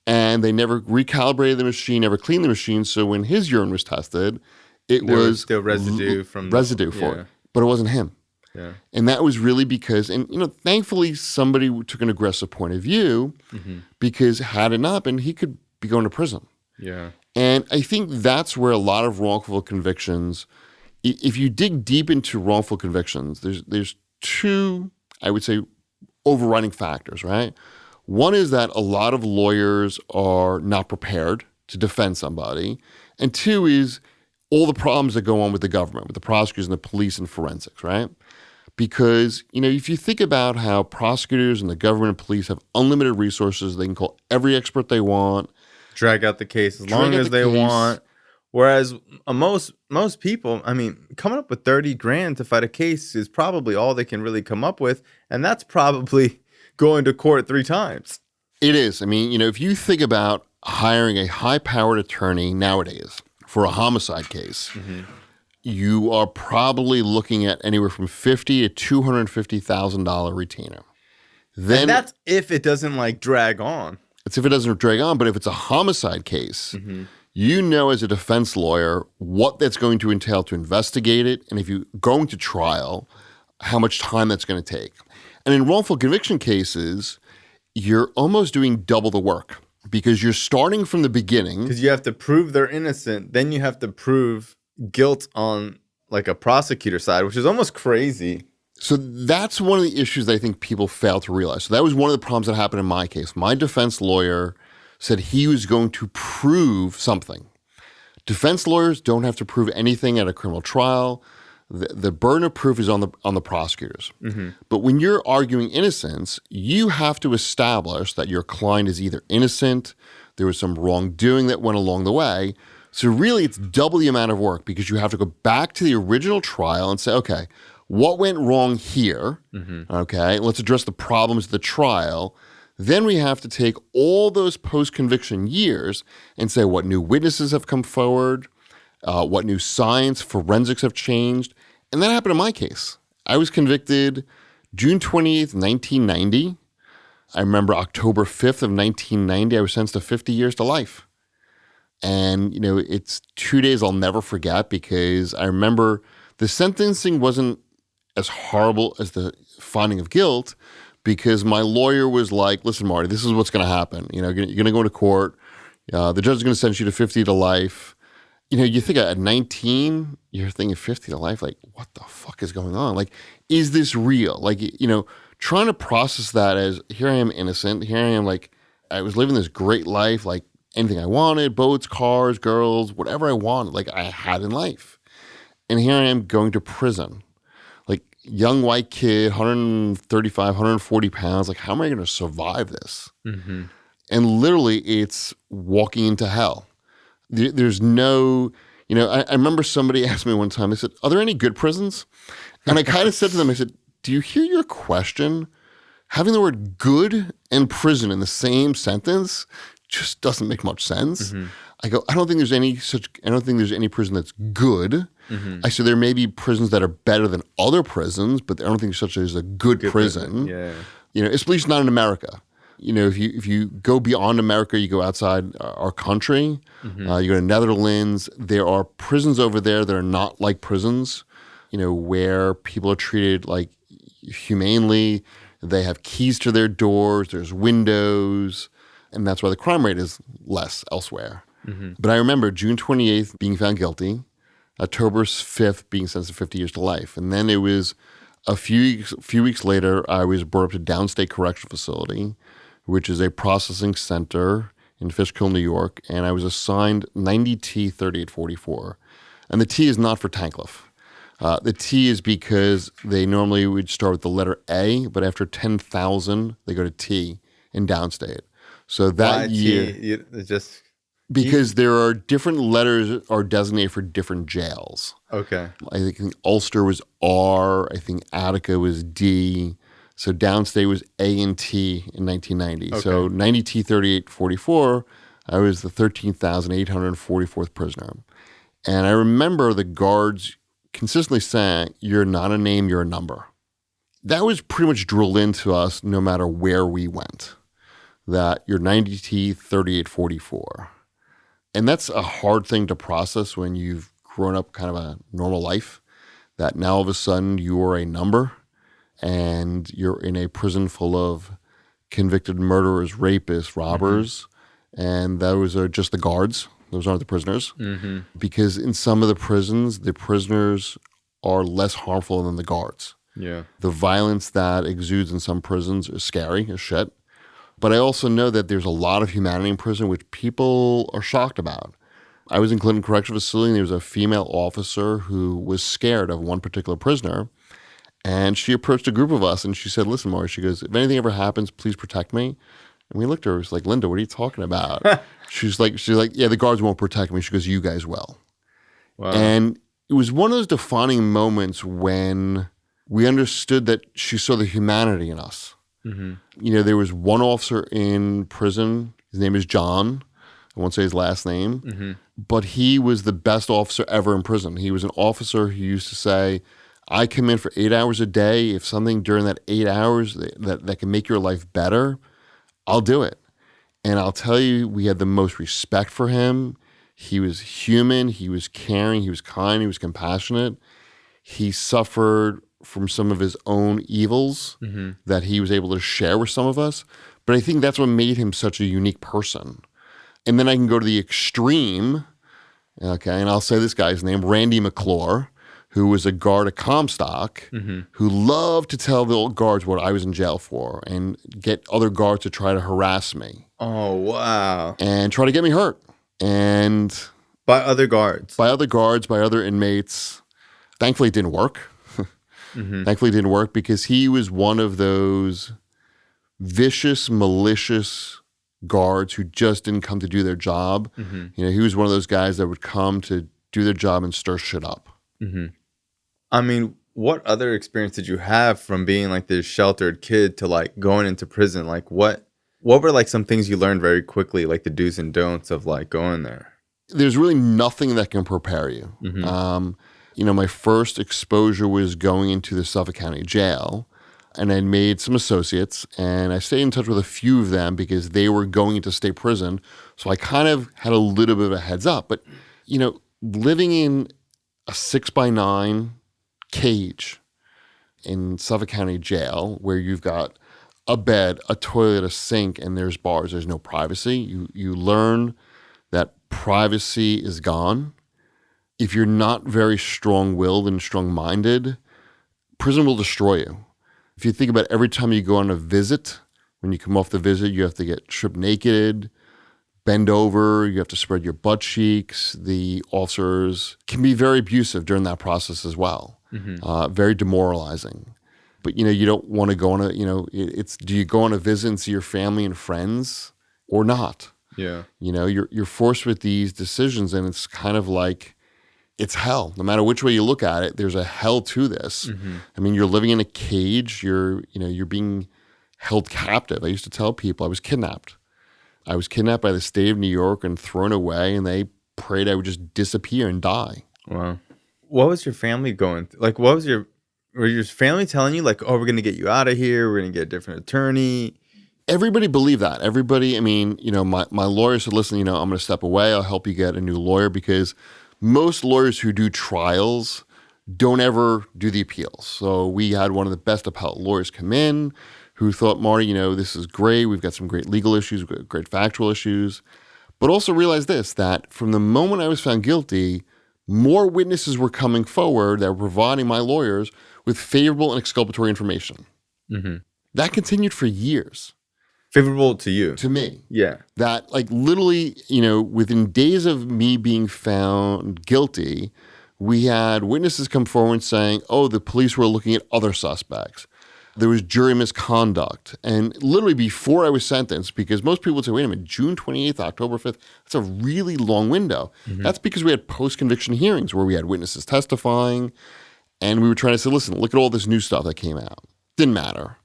And they never recalibrated the machine, never cleaned the machine. So when his urine was tested, there was still residue for it. But it wasn't him. Yeah. And that was really because, thankfully somebody took an aggressive point of view because had it not been, he could be going to prison. Yeah. And I think that's where a lot of wrongful convictions, if you dig deep into wrongful convictions, there's two, I would say, overriding factors, right? One is that a lot of lawyers are not prepared to defend somebody. And two is all the problems that go on with the government, with the prosecutors and the police and forensics, right? Because, if you think about how prosecutors and the government and police have unlimited resources, they can call every expert they want, drag out the case as long as they want. Whereas most people, I mean, coming up with $30,000 to fight a case is probably all they can really come up with. And that's probably going to court 3 times. It is. I mean, if you think about hiring a high-powered attorney nowadays for a homicide case, you are probably looking at anywhere from $50,000 to $250,000 retainer. Then, and that's if it doesn't drag on. It's if it doesn't drag on, but if it's a homicide case, as a defense lawyer what that's going to entail to investigate it, and if you're going to trial, how much time that's going to take. And in wrongful conviction cases, you're almost doing double the work because you're starting from the beginning. Because you have to prove they're innocent, then you have to prove guilt on a prosecutor side, which is almost crazy. So that's one of the issues that I think people fail to realize. So that was one of the problems that happened in my case. My defense lawyer said he was going to prove something. Defense lawyers don't have to prove anything at a criminal trial. The burden of proof is on the prosecutors. But when you're arguing innocence, you have to establish that your client is either innocent, there was some wrongdoing that went along the way. So really, it's double the amount of work because you have to go back to the original trial and say, okay, what went wrong here? Okay, let's address the problems of the trial. Then we have to take all those post-conviction years and say what new witnesses have come forward, what new science, forensics have changed, And that happened in my case. I was convicted June 20th, 1990. I remember October 5th of 1990, I was sentenced to 50 years to life. And, it's 2 days I'll never forget because I remember the sentencing wasn't as horrible as the finding of guilt because my lawyer was like, listen, Marty, this is what's going to happen. You're going to go to court. The judge is going to sentence you to 50 to life. You think at 19, you're thinking 50 to life, like, what the fuck is going on? Like, is this real? Like, trying to process that as here I am innocent. Here I am, like, I was living this great life, like anything I wanted, boats, cars, girls, whatever I wanted, like I had in life. And here I am going to prison. Like, young white kid, 135, 140 pounds. Like, how am I going to survive this? Mm-hmm. And literally, it's walking into hell. There's no, I remember somebody asked me one time, they said, are there any good prisons? And I kind of said to them, I said, do you hear your question? Having the word good and prison in the same sentence just doesn't make much sense. Mm-hmm. I go, I don't think there's any prison that's good. Mm-hmm. I said, there may be prisons that are better than other prisons, but I don't think such as a good prison. Yeah. At least not in America. If you go beyond America, you go outside our country, mm-hmm. You go to Netherlands, there are prisons over there that are not like prisons, where people are treated like humanely. They have keys to their doors, there's windows, and that's why the crime rate is less elsewhere. Mm-hmm. But I remember June 28th being found guilty, October 5th being sentenced to 50 years to life. And then it was a few weeks later, I was brought up to Downstate Correctional Facility, which is a processing center in Fishkill, New York, and I was assigned 90T 3844. And the T is not for Tankleff. The T is because they normally would start with the letter A, but after 10,000, they go to T in Downstate. So that year, because there are different letters are designated for different jails. Okay. I think Ulster was R. I think Attica was D. So Downstate was A and T in 1990. Okay. So 90T 3844, I was the 13,844th prisoner. And I remember the guards consistently saying, you're not a name, you're a number. That was pretty much drilled into us no matter where we went, that you're 90T 3844. And that's a hard thing to process when you've grown up kind of a normal life, that now all of a sudden you are a number and you're in a prison full of convicted murderers, rapists, robbers, mm-hmm. and those are just the guards. Those aren't the prisoners. Mm-hmm. Because in some of the prisoners are less harmful than the guards. Yeah. The violence that exudes in some prisons is scary as shit. But I also know that there's a lot of humanity in prison which people are shocked about. I was in Clinton Correctional Facility and there was a female officer who was scared of one particular prisoner. And she approached a group of us and she said, listen, Maury, she goes, if anything ever happens, please protect me. And we looked at her, it was like, Linda, what are you talking about? she's like, yeah, the guards won't protect me. She goes, you guys will. Wow. And it was one of those defining moments when we understood that she saw the humanity in us. Mm-hmm. There was one officer in prison. His name is John. I won't say his last name. Mm-hmm. But he was the best officer ever in prison. He was an officer who used to say, I come in for 8 hours a day. If something during that 8 hours that can make your life better, I'll do it. And I'll tell you, we had the most respect for him. He was human. He was caring. He was kind. He was compassionate. He suffered from some of his own evils mm-hmm. that he was able to share with some of us. But I think that's what made him such a unique person. And then I can go to the extreme, okay, and I'll say this guy's name, Randy McClure, who was a guard at Comstock, mm-hmm. who loved to tell the old guards what I was in jail for and get other guards to try to harass me. Oh, wow. And try to get me hurt. And by other guards? By other inmates. Thankfully, it didn't work. Mm-hmm. Thankfully, it didn't work because he was one of those vicious, malicious guards who just didn't come to do their job. Mm-hmm. He was one of those guys that would come to do their job and stir shit up. Mm-hmm. I mean, what other experience did you have from being like this sheltered kid to like going into prison? Like what were like some things you learned very quickly, like the do's and don'ts of like going there? There's really nothing that can prepare you. Mm-hmm. My first exposure was going into the Suffolk County Jail, and I made some associates, and I stayed in touch with a few of them because they were going into state prison. So I kind of had a little bit of a heads up. But, living in a 6x9 cage in Suffolk County Jail where you've got a bed, a toilet, a sink, and there's bars, there's no privacy. You learn that privacy is gone. If you're not very strong-willed and strong-minded, prison will destroy you. If you think about every time you go on a visit, when you come off the visit, you have to get stripped naked, bend over, you have to spread your butt cheeks. The officers can be very abusive during that process as well, very demoralizing. But, you don't want to go on do you go on a visit and see your family and friends or not? Yeah. You're forced with these decisions, and it's kind of like, it's hell. No matter which way you look at it, there's a hell to this. I mean, you're living in a cage. You're being held captive. I used to tell people I was kidnapped. I was kidnapped by the state of New York and thrown away, and they prayed I would just disappear and die. Wow. What was your family going through? Like, were your family telling you, like, oh, we're going to get you out of here, we're going to get a different attorney? Everybody believed that. Everybody, my lawyer said, listen, I'm going to step away. I'll help you get a new lawyer, because most lawyers who do trials don't ever do the appeals. So we had one of the best appellate lawyers come in who thought, Marty, this is great. We've got some great legal issues, we've got great factual issues. But also realize this, that from the moment I was found guilty, more witnesses were coming forward that were providing my lawyers with favorable and exculpatory information. That continued for years. Favorable to you? To me. Yeah. That, literally, within days of me being found guilty, we had witnesses come forward saying, oh, the police were looking at other suspects. There was jury misconduct. And literally before I was sentenced, because most people would say, wait a minute, June 28th, October 5th, that's a really long window. That's because we had post-conviction hearings where we had witnesses testifying, and we were trying to say, listen, look at all this new stuff that came out. Didn't matter.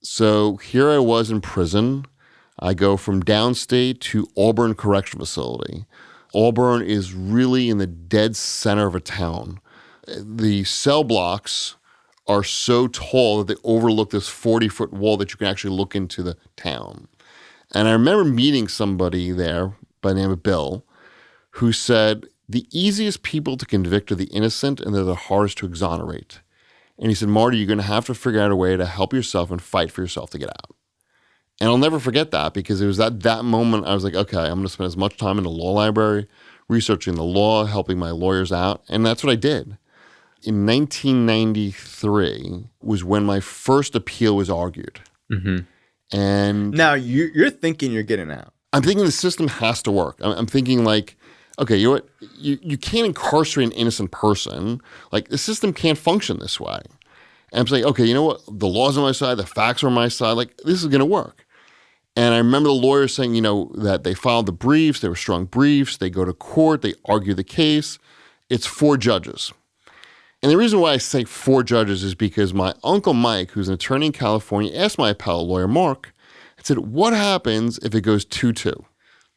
So here I was in prison. I go from downstate to Auburn Correctional Facility. Auburn is really in the dead center of a town. The cell blocks are so tall that they overlook this 40-foot wall that you can actually look into the town. And I remember meeting somebody there by the name of Bill who said, the easiest people to convict are the innocent, and they're the hardest to exonerate. And he said, Marty, you're going to have to figure out a way to help yourself and fight for yourself to get out. And I'll never forget that, because it was at that moment I was like, okay, I'm going to spend as much time in the law library, researching the law, helping my lawyers out. And that's what I did. In 1993 was when my first appeal was argued. And now you're thinking you're getting out. I'm thinking the system has to work. I'm thinking like, okay, you know what? You can't incarcerate an innocent person. Like, the system can't function this way. And I'm saying, okay, you know what? The law's on my side. The facts are on my side. Like, this is going to work. And I remember the lawyers saying, that they filed the briefs. They were strong briefs. They go to court. They argue the case. It's 4 judges. And the reason why I say 4 judges is because my uncle Mike, who's an attorney in California, asked my appellate lawyer, Mark, and said, what happens if it goes 2-2?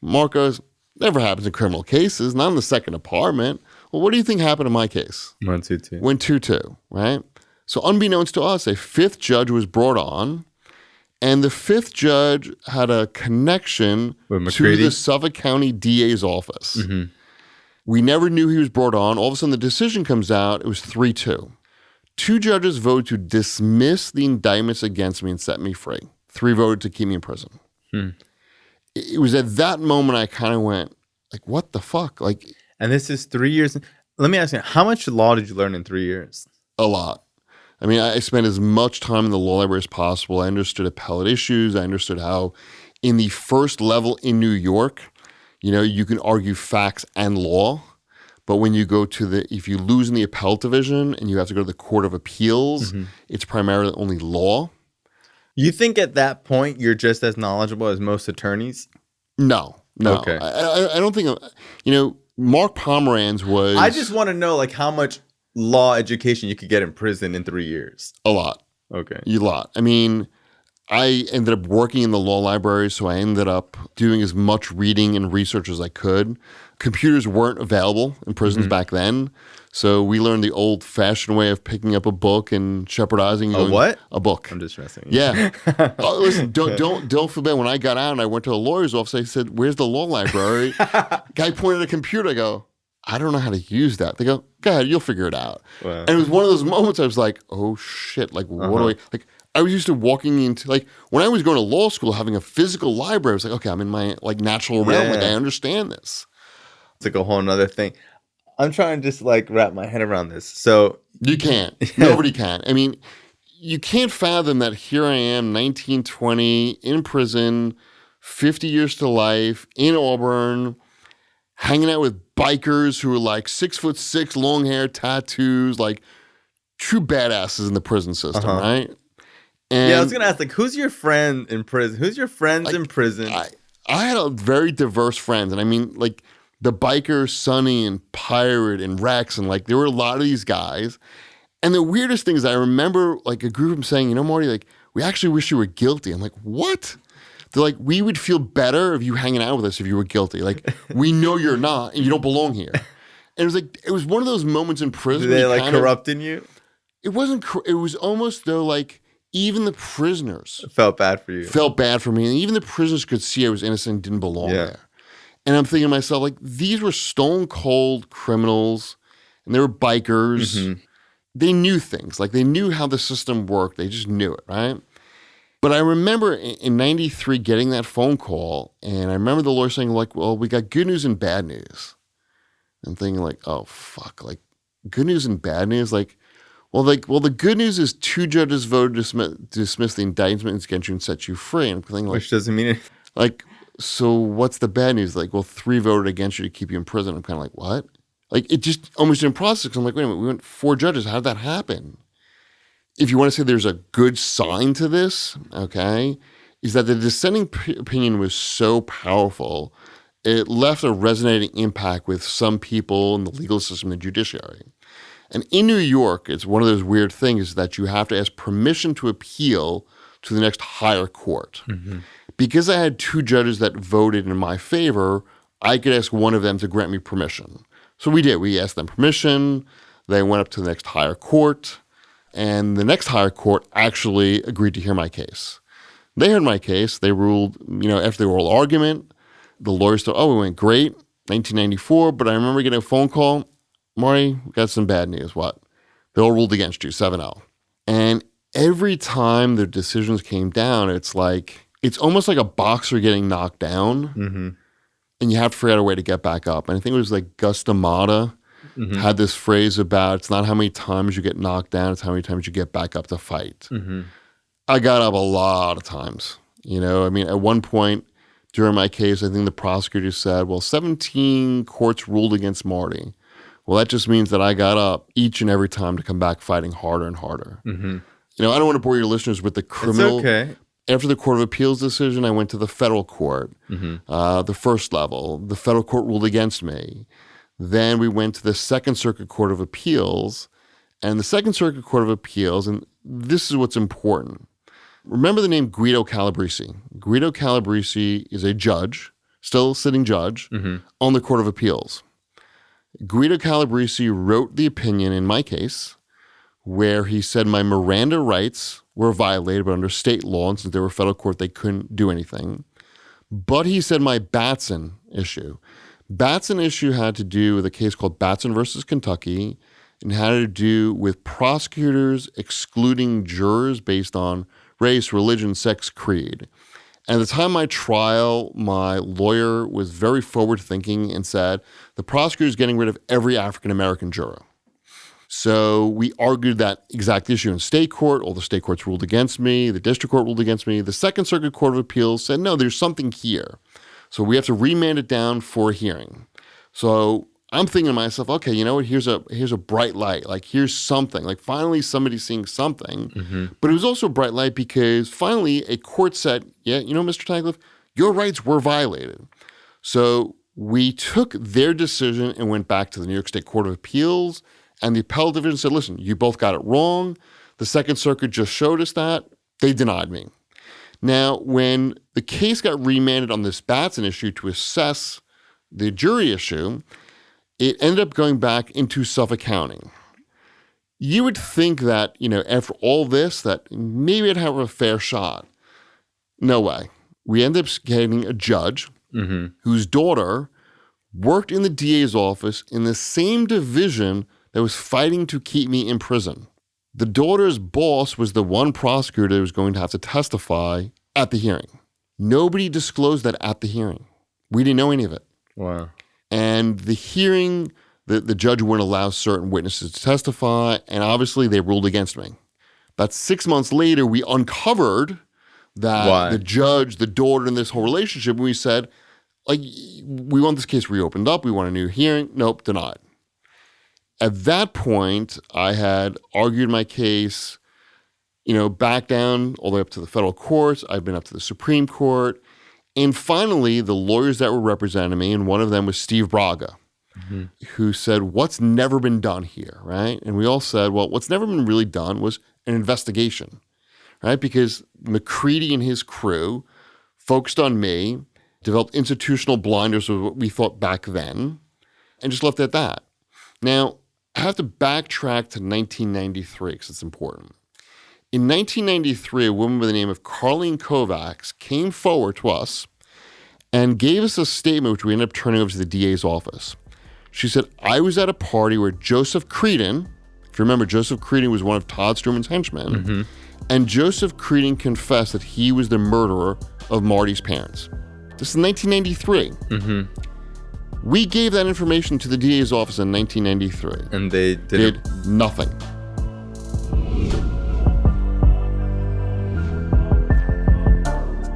Mark goes, never happens in criminal cases, not in the second department. Well, what do you think happened in my case? 1-2-2. Went 2-2, right? So unbeknownst to us, a 5th judge was brought on, and the 5th judge had a connection to the Suffolk County DA's office. We never knew he was brought on. All of a sudden, the decision comes out. It was 3-2. 2 judges voted to dismiss the indictments against me and set me free. 3 voted to keep me in prison. It was at that moment I kind of went, like, what the fuck? Like, and this is 3 years. Let me ask you, how much law did you learn in 3 years? A lot. I mean, I spent as much time in the law library as possible. I understood appellate issues. I understood how in the first level in New York, you can argue facts and law. But when you go to if you lose in the appellate division and you have to go to the Court of Appeals, it's primarily only law. You think at that point you're just as knowledgeable as most attorneys? No. Okay. I don't think, Mark Pomeranz was... I just want to know, like, how much law education you could get in prison in 3 years. A lot. Okay. A lot. I mean, I ended up working in the law library, so I ended up doing as much reading and research as I could. Computers weren't available in prisons back then, so we learned the old-fashioned way of picking up a book and shepherdizing. A what? A book. I'm just messing. Yeah. Oh, listen, don't feel bad. When I got out and I went to the lawyer's office, I said, "Where's the law library?" Guy pointed at a computer. I go, "I don't know how to use that." They go, "Go ahead, you'll figure it out." Wow. And it was one of those moments I was like, "Oh shit! Like, what do I like?" I was used to walking into, like, when I was going to law school, having a physical library, I was like, okay, I'm in my, like, natural realm. Like, I understand this. It's like a whole nother thing. I'm trying to just, like, wrap my head around this. So you can't. Nobody can. I mean, you can't fathom that here I am, 1920, in prison, 50 years to life, in Auburn, hanging out with bikers who are, like, 6'6", long hair, tattoos, like, true badasses in the prison system, right? And yeah, I was gonna ask, like, who's your friend in prison? Who's your friends in prison? I had a very diverse friends, and I mean, like, the biker Sonny and Pirate and Rex, and like there were a lot of these guys. And the weirdest thing is, I remember like a group of them saying, "You know, Marty, like we actually wish you were guilty." I'm like, "What?" They're like, "We would feel better of you hanging out with us if you were guilty. Like, we know you're not, and you don't belong here." And it was like, it was one of those moments in prison. Did they like corrupting you? It wasn't. It was almost though like. Even the prisoners felt bad for you. Felt bad for me. And even the prisoners could see I was innocent and didn't belong there. And I'm thinking to myself, like, these were stone cold criminals and they were bikers. They knew things. Like, they knew how the system worked. They just knew it, right? But I remember in 93 getting that phone call, and I remember the lawyer saying, like, well, we got good news and bad news. And thinking, like, oh, fuck. Like, good news and bad news? Like, well, the good news is 2 judges voted to dismiss the indictments against you and set you free. And I'm thinking, like, which doesn't mean anything. Like, so what's the bad news? Like, well, 3 voted against you to keep you in prison. I'm kind of like, what? Like, it just almost didn't process. Because I'm like, wait a minute, we went 4 judges. How did that happen? If you want to say there's a good sign to this, okay, is that the dissenting opinion was so powerful, it left a resonating impact with some people in the legal system and the judiciary. And in New York, it's one of those weird things that you have to ask permission to appeal to the next higher court. Because I had 2 judges that voted in my favor, I could ask one of them to grant me permission. So we did. We asked them permission. They went up to the next higher court. And the next higher court actually agreed to hear my case. They heard my case. They ruled, after the oral argument, the lawyers thought, oh, it went great, 1994. But I remember getting a phone call. Marty, we got some bad news. What? They all ruled against you, 7-0. And every time the decisions came down, it's almost like a boxer getting knocked down, and you have to figure out a way to get back up. And I think it was like Gus D'Amata had this phrase about, it's not how many times you get knocked down, it's how many times you get back up to fight. I got up a lot of times. I mean, at one point during my case, I think the prosecutor said, well, 17 courts ruled against Marty. Well, that just means that I got up each and every time to come back fighting harder and harder. I don't want to bore your listeners with the criminal. It's okay. After the Court of Appeals decision, I went to the federal court, the first level. The federal court ruled against me. Then we went to the Second Circuit Court of Appeals. And the Second Circuit Court of Appeals, and this is what's important. Remember the name Guido Calabresi. Guido Calabresi is a judge, still sitting judge, on the Court of Appeals. Guido Calabresi wrote the opinion in my case where he said my Miranda rights were violated, but under state law, and since they were federal court, they couldn't do anything. But he said my Batson issue had to do with a case called Batson versus Kentucky, and had to do with prosecutors excluding jurors based on race, religion, sex, creed. And at the time of my trial, my lawyer was very forward-thinking and said, the prosecutor is getting rid of every African-American juror. So we argued that exact issue in state court. All the state courts ruled against me. The district court ruled against me. The Second Circuit Court of Appeals said, no, there's something here. So we have to remand it down for a hearing. So I'm thinking to myself, okay, you know what? Here's a bright light. Like, here's something. Like, finally somebody's seeing something. But it was also a bright light because finally a court said, yeah, Mr. Tankleff, your rights were violated. So we took their decision and went back to the New York State Court of Appeals, and the appellate division said, listen, you both got it wrong. The Second Circuit just showed us that. They denied me. Now, when the case got remanded on this Batson issue to assess the jury issue, it ended up going back into Suffolk County. You would think that, after all this, that maybe I'd have a fair shot. No way. We ended up getting a judge whose daughter worked in the DA's office in the same division that was fighting to keep me in prison. The daughter's boss was the one prosecutor that was going to have to testify at the hearing. Nobody disclosed that at the hearing. We didn't know any of it. Wow. And the hearing, the judge wouldn't allow certain witnesses to testify, and obviously they ruled against me. About 6 months later, we uncovered that the judge, the daughter, and this whole relationship, and we said, we want this case reopened up. We want a new hearing. Nope, denied. At that point, I had argued my case, back down all the way up to the federal courts. I've been up to the Supreme Court. And finally, the lawyers that were representing me, and one of them was Steve Braga, who said, what's never been done here, right? And we all said, well, what's never been really done was an investigation, right? Because McCready and his crew focused on me, developed institutional blinders of what we thought back then, and just left it at that. Now, I have to backtrack to 1993 because it's important. In 1993, a woman by the name of Carlene Kovacs came forward to us and gave us a statement which we ended up turning over to the DA's office. She said, I was at a party where Joseph Creedon, if you remember, Joseph Creedon was one of Todd Struman's henchmen, and Joseph Creedon confessed that he was the murderer of Marty's parents. This is 1993. We gave that information to the DA's office in 1993. And they did nothing.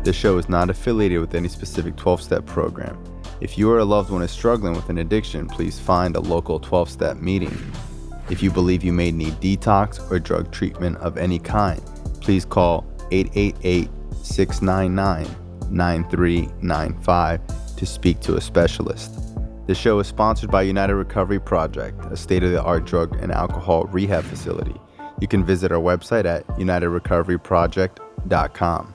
This show is not affiliated with any specific 12-step program. If you or a loved one is struggling with an addiction, please find a local 12-step meeting. If you believe you may need detox or drug treatment of any kind, please call 888-699-9395 to speak to a specialist. The show is sponsored by United Recovery Project, a state-of-the-art drug and alcohol rehab facility. You can visit our website at unitedrecoveryproject.com.